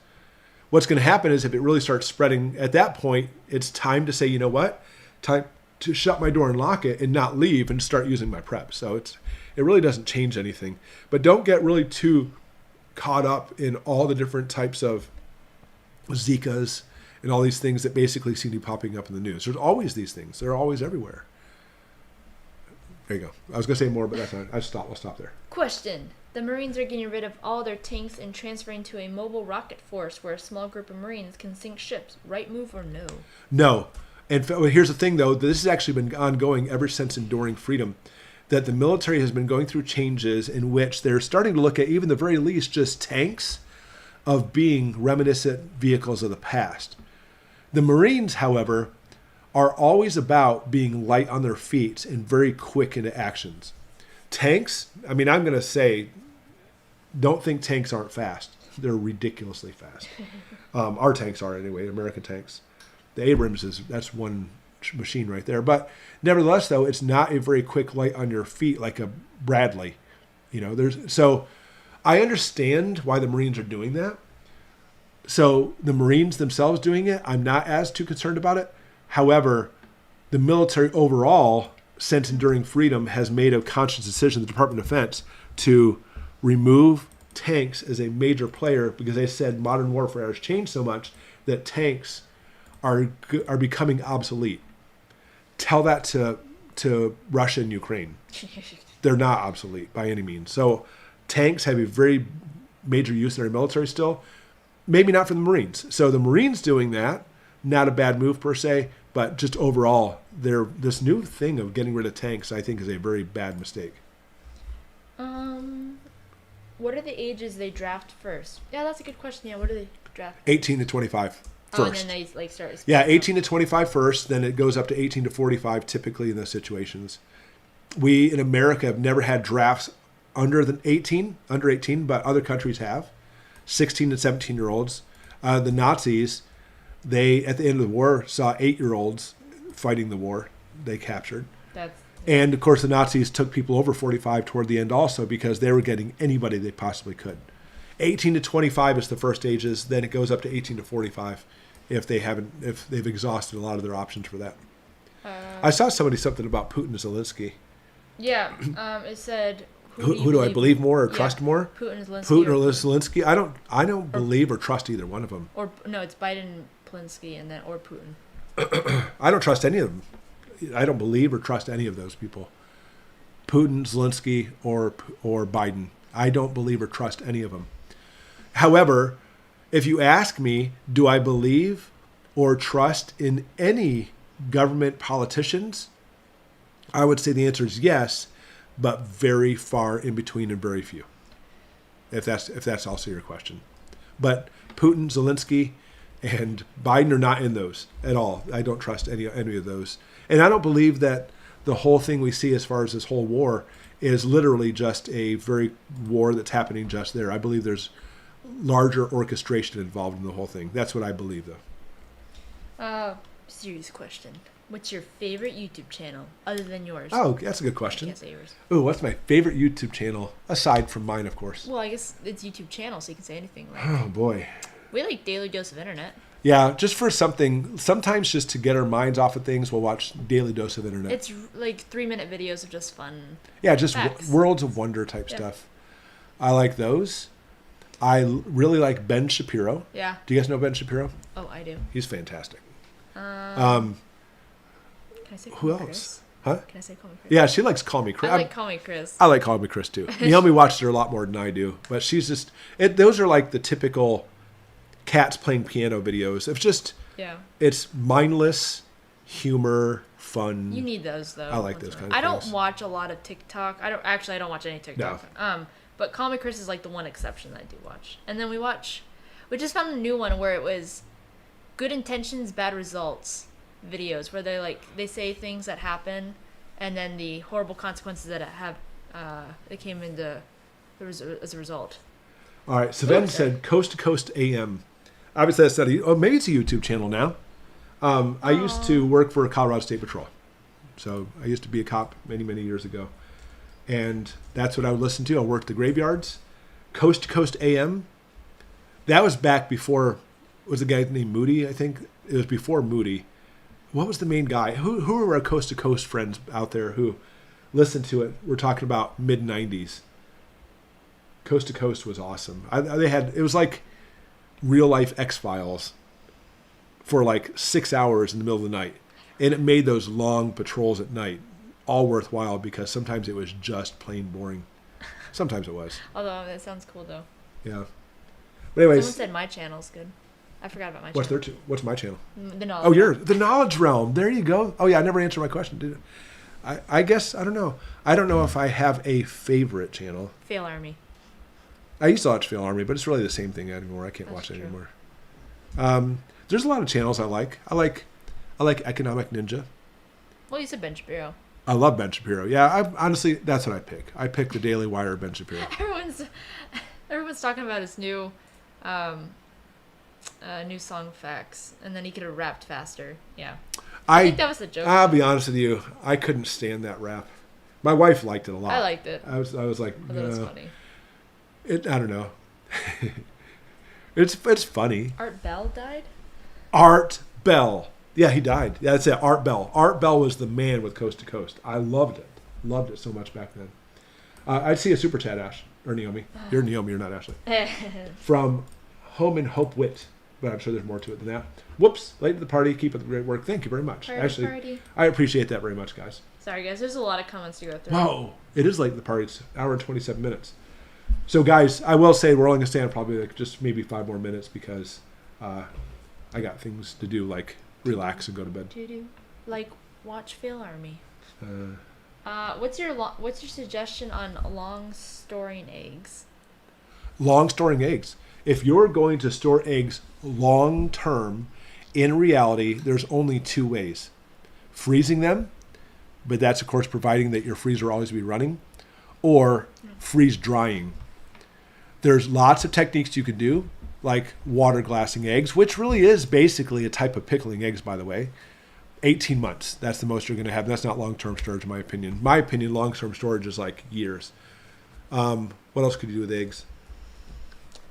What's going to happen is if it really starts spreading, at that point, it's time to say, you know what? Time to shut my door and lock it and not leave and start using my prep. So it really doesn't change anything. But don't get really too caught up in all the different types of Zikas and all these things that basically seem to be popping up in the news. There's always these things. They're always everywhere. There you go. I was going to say more, but that's not. I'll stop there. Question. The Marines are getting rid of all their tanks and transferring to a mobile rocket force where a small group of Marines can sink ships. Right move or no? No. And here's the thing, though. This has actually been ongoing ever since Enduring Freedom, that the military has been going through changes in which they're starting to look at, even the very least, just tanks of being reminiscent vehicles of the past. The Marines, however, are always about being light on their feet and very quick into actions. Tanks, I'm going to say, don't think tanks aren't fast. They're ridiculously fast. Our tanks are anyway, American tanks. The Abrams that's one machine right there. But nevertheless, though, it's not a very quick light on your feet like a Bradley. So I understand why the Marines are doing that. So the Marines themselves doing it, I'm not as too concerned about it. However, the military overall, since Enduring Freedom, has made a conscious decision, the Department of Defense, to remove tanks as a major player because they said modern warfare has changed so much that tanks are becoming obsolete. Tell that to Russia and Ukraine. They're not obsolete by any means. So tanks have a very major use in our military still. Maybe not for the Marines. So the Marines doing that, not a bad move per se, but just overall, this new thing of getting rid of tanks, I think, is a very bad mistake. What are the ages they draft first? Yeah, that's a good question. Yeah, what do they draft? 18 to 25 first. Oh, and then they start. Yeah, 18 to 25 first, then it goes up to 18 to 45 typically in those situations. We in America have never had drafts under 18, but other countries have. 16 and 17-year-olds. The Nazis, they, at the end of the war, saw 8-year-olds fighting the war they captured. And, of course, the Nazis took people over 45 toward the end also because they were getting anybody they possibly could. 18 to 25 is the first ages. Then it goes up to 18 to 45 if they've exhausted a lot of their options for that. I saw something about Putin and Zelensky. Yeah, it said... Who do I believe more or trust more? Putin or Zelensky. Putin or Zelensky. I don't believe or trust either one of them. Or no, it's Biden, Zelensky, and then or Putin. I don't trust any of them. I don't believe or trust any of those people. Putin, Zelensky, or Biden. I don't believe or trust any of them. However, if you ask me, do I believe or trust in any government politicians? I would say the answer is yes, but very far in between and very few. If that's also your question. But Putin, Zelensky, and Biden are not in those at all. I don't trust any of those. And I don't believe that the whole thing we see as far as this whole war is literally just a very war that's happening just there. I believe there's larger orchestration involved in the whole thing. That's what I believe, though. Serious question. What's your favorite YouTube channel other than yours? Oh, that's a good question. I can't say yours. Ooh, what's my favorite YouTube channel aside from mine, of course? Well, I guess it's YouTube channel, so you can say anything. Oh boy. We like Daily Dose of Internet. Yeah, just for something. Sometimes just to get our minds off of things, we'll watch Daily Dose of Internet. It's like 3-minute videos of just fun. Yeah, just facts. worlds of wonder type stuff. I like those. I really like Ben Shapiro. Yeah. Do you guys know Ben Shapiro? Oh, I do. He's fantastic. Can I say Who Call Me else? Chris? Huh? Can I say Call Me Chris? Yeah, she likes Call Me Chris. I like Call Me Chris. I like Call Me Chris too. Naomi watches her a lot more than I do, but she's just. Those are like the typical cats playing piano videos. It's just. Yeah. It's mindless humor, fun. You need those though. I like those kind of I things. don't watch a lot of TikTok. I don't watch any TikTok. No. But Call Me Chris is like the one exception that I do watch. And then we just found a new one where it was good intentions, bad results videos, where they say things that happen and then the horrible consequences that that came into as a result. All right, Savannah said Coast to Coast AM. Obviously, that's not maybe it's a YouTube channel now. I used to work for Colorado State Patrol. So I used to be a cop many, many years ago. And that's what I would listen to. I worked the graveyards. Coast to Coast AM. That was back before, was a guy named Moody, I think. It was before Moody. What was the main guy? Who were our Coast to Coast friends out there who listened to it? We're talking about mid-90s. Coast to Coast was awesome. It was like real life X-Files for like 6 hours in the middle of the night. And it made those long patrols at night all worthwhile because sometimes it was just plain boring. Sometimes it was. Although that sounds cool though. Yeah. But anyways. Someone said my channel's good. I forgot about my What's channel. What's my channel? The Knowledge. Oh, the Knowledge Realm. There you go. Oh yeah, I never answered my question, did it? I guess, I don't know. I don't know if I have a favorite channel. Fail Army. I used to watch Fail Army, but it's really the same thing anymore. I can't watch it anymore. There's a lot of channels I like. I like Economic Ninja. Well, you said Ben Shapiro. I love Ben Shapiro. Yeah, honestly, that's what I pick. I pick the Daily Wire Ben Shapiro. Everyone's talking about his new song Facts, and then he could have rapped faster. Yeah. I think that was the joke. I'll be honest with you. I couldn't stand that rap. My wife liked it a lot. I liked it. I was like, I thought it was funny. I don't know. It's funny. Art Bell died? Art Bell. Yeah, he died. Yeah, that's it. Art Bell. Art Bell was the man with Coast to Coast. I loved it. Loved it so much back then. I'd see a super chat, Ash. Or Naomi. You're Naomi, you're not Ashley. From Home and Hope Wit. But I'm sure there's more to it than that. Whoops. Late to the party. Keep up the great work. Thank you very much. Actually, I appreciate that very much, guys. Sorry, guys. There's a lot of comments to go through. Whoa. It is late to the party. It's an hour and 27 minutes. So, guys, I will say we're only going to stay on probably like just maybe 5 more minutes because I got things to do, like relax and go to bed. Like watch Fail Army. What's your suggestion on long storing eggs? Long storing eggs. If you're going to store eggs long term, in reality, there's only 2 ways. Freezing them, but that's of course providing that your freezer will always be running, or freeze drying. There's lots of techniques you could do, like water glassing eggs, which really is basically a type of pickling eggs, by the way. 18 months, that's the most you're going to have. That's not long-term storage, in my opinion. My opinion, long-term storage is like years. What else could you do with eggs?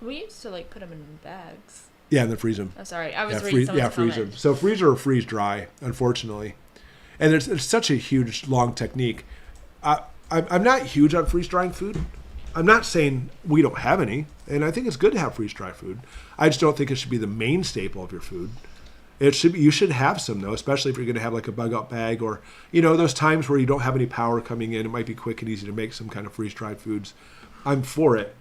We used to put them in bags. Yeah, and then freeze them. Oh, sorry, I was reading someone's freeze comment. them. So freezer or freeze dry, unfortunately. And it's such a huge, long technique. I'm not huge on freeze drying food. I'm not saying we don't have any, and I think it's good to have freeze dry food. I just don't think it should be the main staple of your food. You should have some though, especially if you're going to have like a bug out bag or those times where you don't have any power coming in. It might be quick and easy to make some kind of freeze dried foods. I'm for it,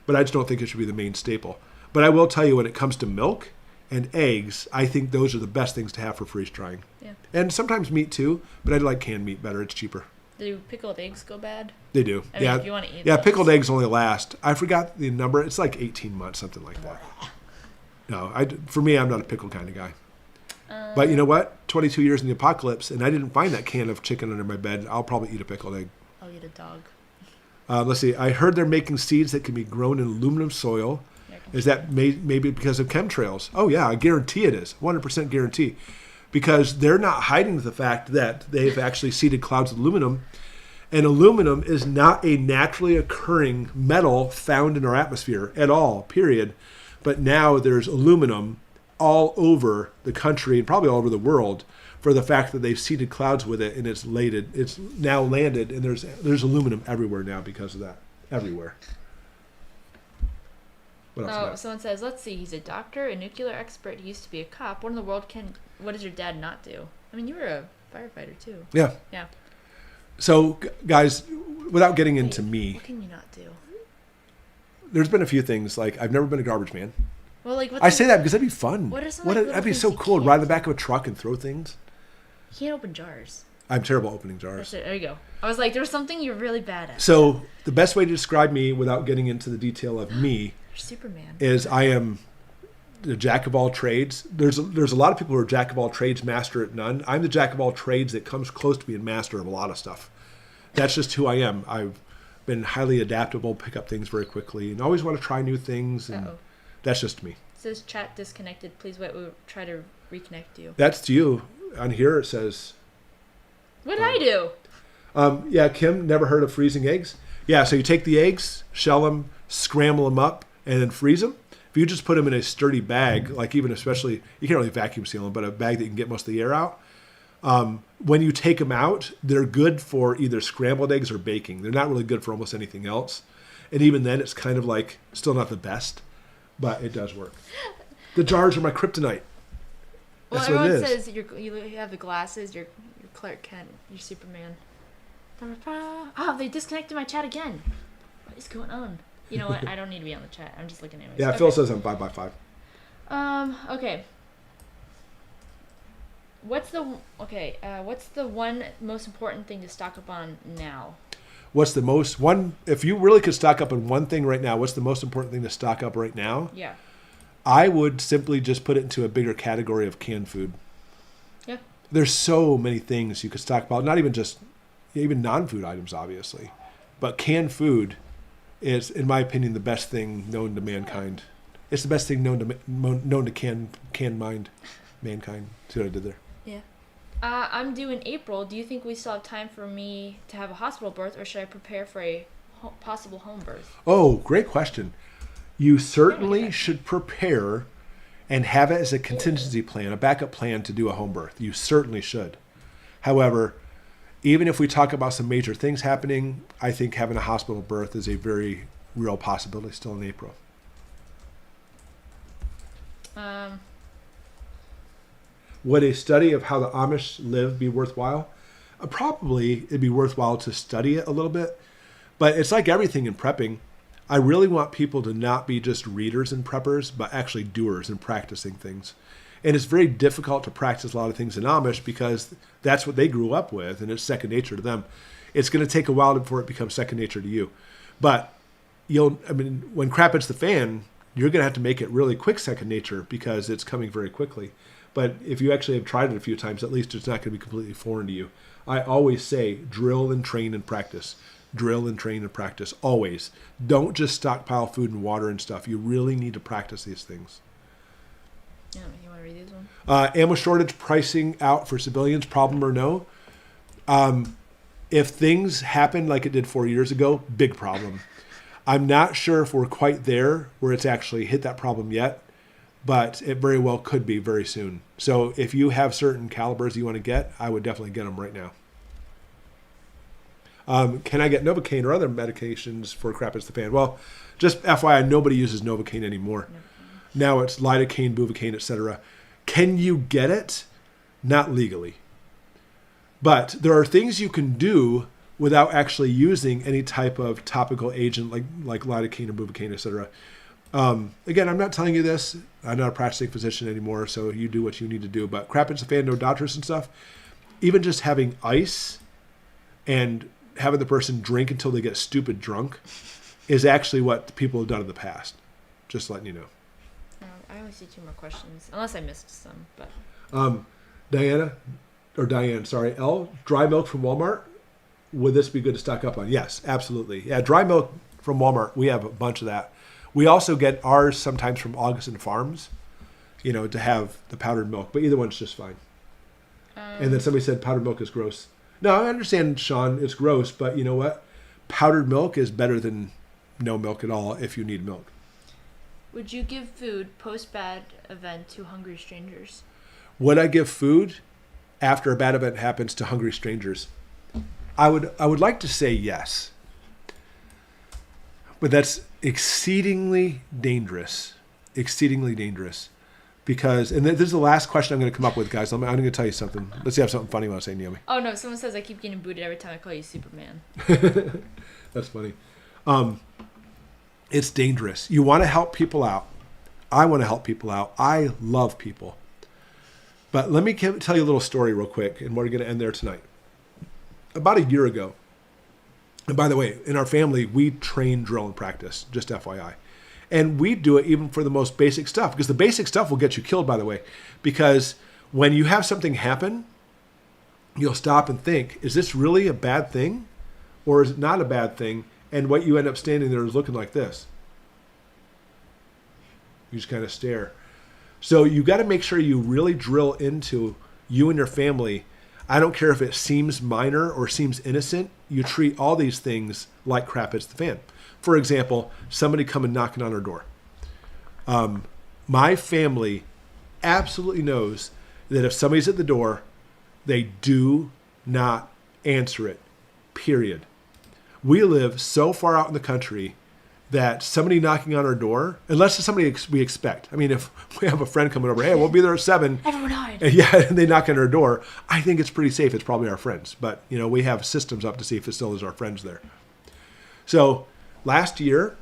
but I just don't think it should be the main staple. But I will tell you, when it comes to milk and eggs, I think those are the best things to have for freeze drying. Yeah. And sometimes meat too, but I like canned meat better. It's cheaper. Do pickled eggs go bad? They do. I mean, if you want to eat those. Pickled eggs only last. I forgot the number. It's like 18 months, something like that. No, for me, I'm not a pickle kind of guy. But you know what? 22 years in the apocalypse, and I didn't find that can of chicken under my bed. I'll probably eat a pickled egg. I'll eat a dog. Let's see. I heard they're making seeds that can be grown in aluminum soil. Is that maybe because of chemtrails? Oh, yeah. I guarantee it is. 100% guarantee. Because they're not hiding the fact that they've actually seeded clouds of aluminum. And aluminum is not a naturally occurring metal found in our atmosphere at all, period. But now there's aluminum all over the country and probably all over the world for the fact that they've seeded clouds with it, and it's now landed, and there's aluminum everywhere now because of that. Everywhere. What else? Oh, someone says, let's see, he's a doctor, a nuclear expert, he used to be a cop. What does your dad not do? I mean, you were a firefighter too. Yeah. Yeah. So, guys, without getting into me, what can you not do? there's been a few things, like I've never been a garbage man. Well, like I say that because that'd be fun. What are some that'd be so cool. Ride the back of a truck and throw things. You can't open jars. I'm terrible at opening jars. That's it. There you go. I was like, there's something you're really bad at. So the best way to describe me without getting into the detail of me You're Superman. is I am the jack of all trades. There's a lot of people who are jack of all trades, master at none. I'm the jack of all trades that comes close to being master of a lot of stuff. That's just who I am. I've been highly adaptable, pick up things very quickly, and always want to try new things. And that's just me. It says chat disconnected. Please wait. We'll try to reconnect you. That's to you. On here it says... What did I do? Yeah, Kim, never heard of freezing eggs? Yeah, so you take the eggs, shell them, scramble them up, and then freeze them. If you just put them in a sturdy bag, like even especially, you can't really vacuum seal them, but a bag that you can get most of the air out, when you take them out, they're good for either scrambled eggs or baking. They're not really good for almost anything else. And even then, it's kind of like, still not the best, but it does work. The jars are my kryptonite. That's well, what it everyone is. says you have the glasses, you're Clark Kent, you're Superman. Oh, they disconnected my chat again. What is going on? You know what? I don't need to be on the chat. I'm just looking at it. Yeah, okay. Phil says I'm 5x5. Okay. What's the one most important thing to stock up on now? If you really could stock up on one thing right now, what's the most important thing to stock up right now? Yeah. I would simply just put it into a bigger category of canned food. Yeah. There's so many things you could stockpile, not even non-food items, obviously. But canned food is, in my opinion, the best thing known to mankind. It's the best thing known to mankind. See what I did there? Yeah. I'm due in April. Do you think we still have time for me to have a hospital birth, or should I prepare for a possible home birth? Oh, great question. You certainly should prepare and have it as a contingency plan, a backup plan to do a home birth. You certainly should. However, even if we talk about some major things happening, I think having a hospital birth is a very real possibility still in April. Would a study of how the Amish live be worthwhile? Probably it'd be worthwhile to study it a little bit, but it's like everything in prepping. I really want people to not be just readers and preppers, but actually doers and practicing things. And it's very difficult to practice a lot of things in Amish because that's what they grew up with, and it's second nature to them. It's going to take a while before it becomes second nature to you. But when crap hits the fan, you're going to have to make it really quick second nature because it's coming very quickly. But if you actually have tried it a few times, at least it's not going to be completely foreign to you. I always say drill and train and practice. Drill and train and practice, always. Don't just stockpile food and water and stuff. You really need to practice these things. Yeah, you want to read these ones? Ammo shortage pricing out for civilians, problem or no? If things happen like it did 4 years ago, big problem. I'm not sure if we're quite there where it's actually hit that problem yet, but it very well could be very soon. So if you have certain calibers you want to get, I would definitely get them right now. Can I get Novocaine or other medications for crap hits the fan? Well, just FYI, nobody uses Novocaine anymore. Now it's lidocaine, buvocaine, etc. Can you get it? Not legally. But there are things you can do without actually using any type of topical agent like lidocaine or buvocaine, etc. Again, I'm not telling you this. I'm not a practicing physician anymore, so you do what you need to do. But crap hits the fan, no doctors and stuff. Even just having ice and having the person drink until they get stupid drunk is actually what people have done in the past. Just letting you know. I only see 2 more questions, unless I missed some. But Diane, L, dry milk from Walmart. Would this be good to stock up on? Yes, absolutely. Yeah, dry milk from Walmart. We have a bunch of that. We also get ours sometimes from Augustin Farms, to have the powdered milk. But either one's just fine. And then somebody said powdered milk is gross. No, I understand, Sean, it's gross, but you know what? Powdered milk is better than no milk at all if you need milk. Would you give food post-bad event to hungry strangers? Would I give food after a bad event happens to hungry strangers? I would like to say yes. But that's exceedingly dangerous. Exceedingly dangerous. Because, and this is the last question I'm going to come up with, guys. I'm going to tell you something. Let's see if I have something funny I want to say, Naomi. Oh, no. Someone says I keep getting booted every time I call you Superman. That's funny. It's dangerous. You want to help people out. I want to help people out. I love people. But let me tell you a little story real quick, and we're going to end there tonight. About a year ago, and by the way, in our family, we train, drill, and practice, just FYI. And we do it even for the most basic stuff, because the basic stuff will get you killed, by the way. Because when you have something happen, you'll stop and think, is this really a bad thing? Or is it not a bad thing? And what you end up standing there is looking like this. You just kind of stare. So you got to make sure you really drill into you and your family. I don't care if it seems minor or seems innocent. You treat all these things like crap hits the fan. For example, somebody coming knocking on our door. My family absolutely knows that if somebody's at the door, they do not answer it, period. We live so far out in the country that somebody knocking on our door, unless it's somebody we expect. I mean, if we have a friend coming over, hey, we'll be there at 7. Everyone hide. And they knock on our door, I think it's pretty safe. It's probably our friends. But, we have systems up to see if it still is our friends there. So last year,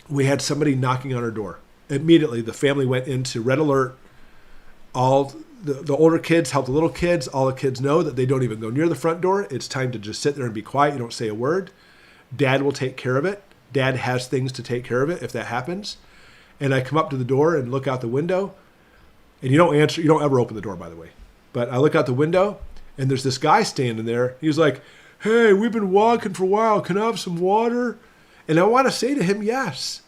we had somebody knocking on our door. Immediately, the family went into red alert. All the older kids help the little kids. All the kids know that they don't even go near the front door. It's time to just sit there and be quiet. You don't say a word. Dad will take care of it. Dad has things to take care of it if that happens. And I come up to the door and look out the window. And you don't answer. You don't ever open the door, by the way. But I look out the window, and there's this guy standing there. He's like, hey, we've been walking for a while. Can I have some water? And I want to say to him, yes.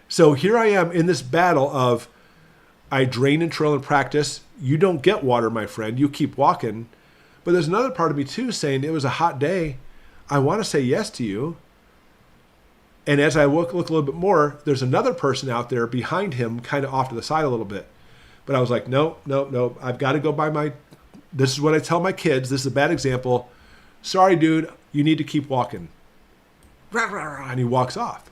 So here I am in this battle of I drain and trail and practice. You don't get water, my friend. You keep walking. But there's another part of me, too, saying it was a hot day. I want to say yes to you. And as I look a little bit more, there's another person out there behind him, kind of off to the side a little bit. But I was like, no. I've got to go by this is what I tell my kids. This is a bad example. Sorry, dude, you need to keep walking. And he walks off.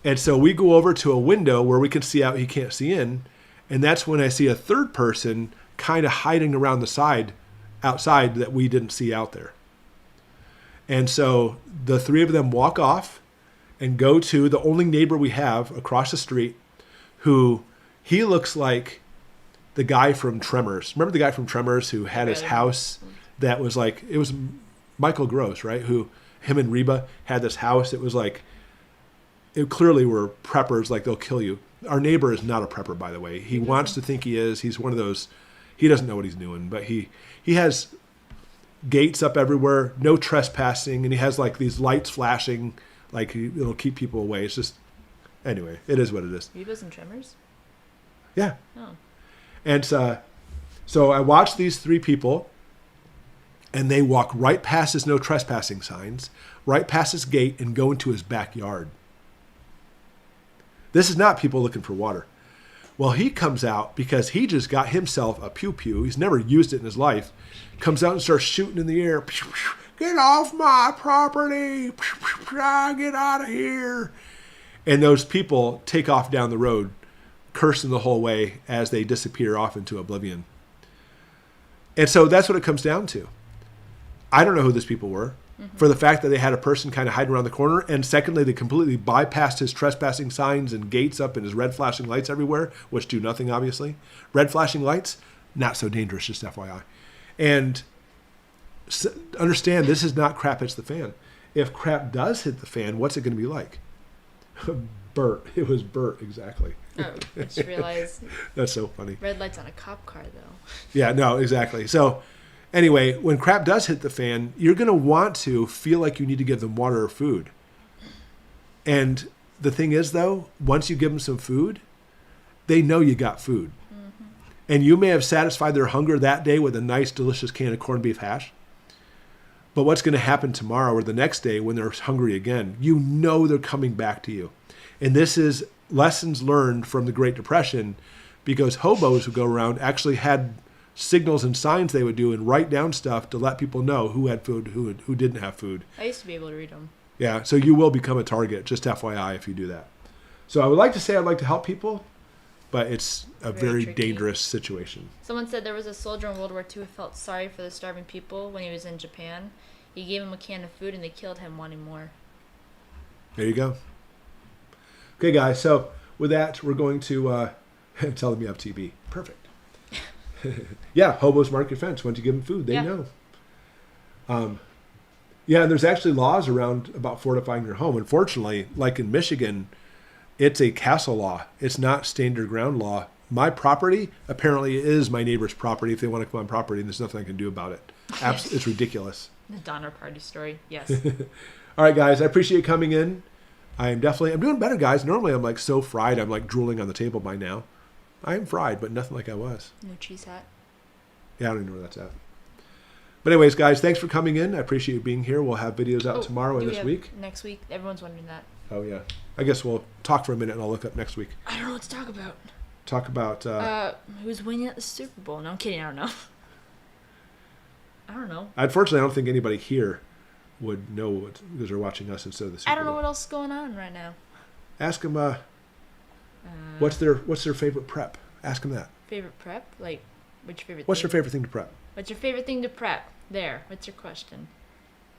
And so we go over to a window where we can see out, he can't see in. And that's when I see a third person kind of hiding around the side, outside, that we didn't see out there. And so the three of them walk off and go to the only neighbor we have across the street, who he looks like the guy from Tremors. Remember the guy from Tremors who had his house that was like, it was Michael Gross, right? Him and Reba had this house. It was like, it clearly were preppers, like they'll kill you. Our neighbor is not a prepper, by the way. He wants to think he is. He's one of those, he doesn't know what he's doing, but he has gates up everywhere, no trespassing, and he has like these lights flashing, like it'll keep people away. It's just, anyway, it is what it is. Reba's and Tremors? Yeah. Oh. And so I watched these three people, and they walk right past his no trespassing signs, right past his gate, and go into his backyard. This is not people looking for water. Well, he comes out because he just got himself a pew-pew. He's never used it in his life. Comes out and starts shooting in the air. Get off my property. Get out of here. And those people take off down the road, cursing the whole way as they disappear off into oblivion. And so that's what it comes down to. I don't know who these people were. For the fact that they had a person kind of hiding around the corner. And secondly, they completely bypassed his trespassing signs and gates up and his red flashing lights everywhere, which do nothing, obviously. Red flashing lights, not so dangerous, just FYI. And understand, this is not crap hits the fan. If crap does hit the fan, what's it going to be like? Bert. It was Bert, exactly. Oh, I just realized. That's so funny. Red lights on a cop car, though. Yeah, no, exactly. So anyway, when crap does hit the fan, you're going to want to feel like you need to give them water or food. And the thing is, though, once you give them some food, they know you got food. Mm-hmm. And you may have satisfied their hunger that day with a nice, delicious can of corned beef hash. But what's going to happen tomorrow or the next day when they're hungry again? You know they're coming back to you. And this is lessons learned from the Great Depression, because hobos who go around actually had signals and signs they would do and write down stuff to let people know who had food, who didn't have food. I used to be able to read them. Yeah, so you will become a target, just FYI, if you do that. So I would like to say I'd like to help people, but it's a very tricky. dangerous situation. Someone said there was a soldier in World War II who felt sorry for the starving people when he was in Japan. He gave him a can of food and they killed him wanting more. There you go. Okay, guys, so with that, we're going to tell them you have TB. Perfect. Yeah, hobos mark your fence. Once you give them food, they know. Yeah, and there's actually laws around about fortifying your home. Unfortunately, like in Michigan, it's a castle law. It's not stand your ground law. My property apparently is my neighbor's property if they want to come on property, and there's nothing I can do about it. It's ridiculous. The Donner Party story, yes. All right, guys, I appreciate you coming in. I'm doing better, guys. Normally I'm like so fried, I'm like drooling on the table by now. I am fried, but nothing like I was. No cheese hat. Yeah, I don't even know where that's at. But anyways, guys, thanks for coming in. I appreciate you being here. We'll have videos out tomorrow and this week. Next week. Everyone's wondering that. Oh, yeah. I guess we'll talk for a minute and I'll look up next week. I don't know what to talk about. Talk about... who's winning at the Super Bowl? No, I'm kidding. I don't know. I don't know. Unfortunately, I don't think anybody here would know what, because they're watching us instead of the Super Bowl. I don't know what else is going on right now. Ask them what's their favorite prep. Ask them that. Favorite prep? Like, what's your favorite What's thing? your favorite thing to prep? What's your favorite thing to prep? There. What's your question?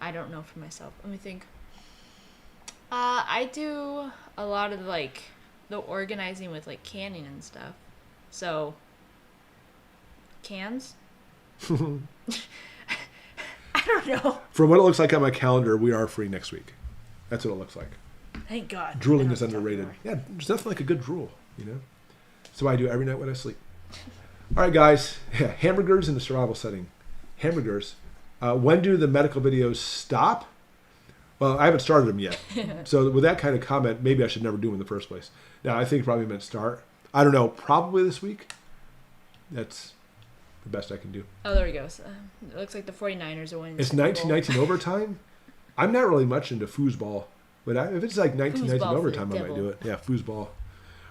I don't know for myself. Let me think. I do a lot of, like, the organizing with, like, canning and stuff. So, cans? I don't know. From what it looks like on my calendar, we are free next week. That's what it looks like. Thank God. Drooling is underrated. Yeah, there's nothing like a good drool, you know? So I do every night when I sleep. All right, guys. Yeah, hamburgers in the survival setting. Hamburgers. When do the medical videos stop? Well, I haven't started them yet. So with that kind of comment, maybe I should never do them in the first place. Now, I think it probably meant start. I don't know. Probably this week. That's the best I can do. Oh, there we go. So, it looks like the 49ers are winning. It's 1919 overtime. I'm not really much into foosball. But if it's like 1919 overtime, I might do it. Yeah, foosball. All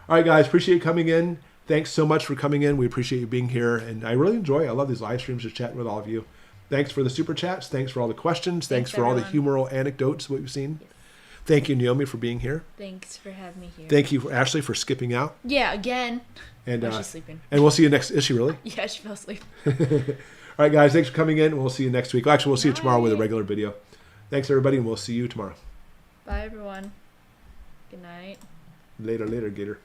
right, guys. Appreciate you coming in. Thanks so much for coming in. We appreciate you being here. And I really enjoy it. I love these live streams, just chatting with all of you. Thanks for the super chats. Thanks for all the questions. Thanks for all the humoral anecdotes we've seen. Thank you, Naomi, for being here. Thanks for having me here. Thank you, Ashley, for skipping out. Yeah, again. And she's sleeping. And we'll see you next. Is she really? Yeah, she fell asleep. All right, guys. Thanks for coming in. We'll see you next week. Well, actually, we'll see you tomorrow with a regular video. Thanks, everybody, and we'll see you tomorrow. Bye, everyone. Good night. Later, Gator.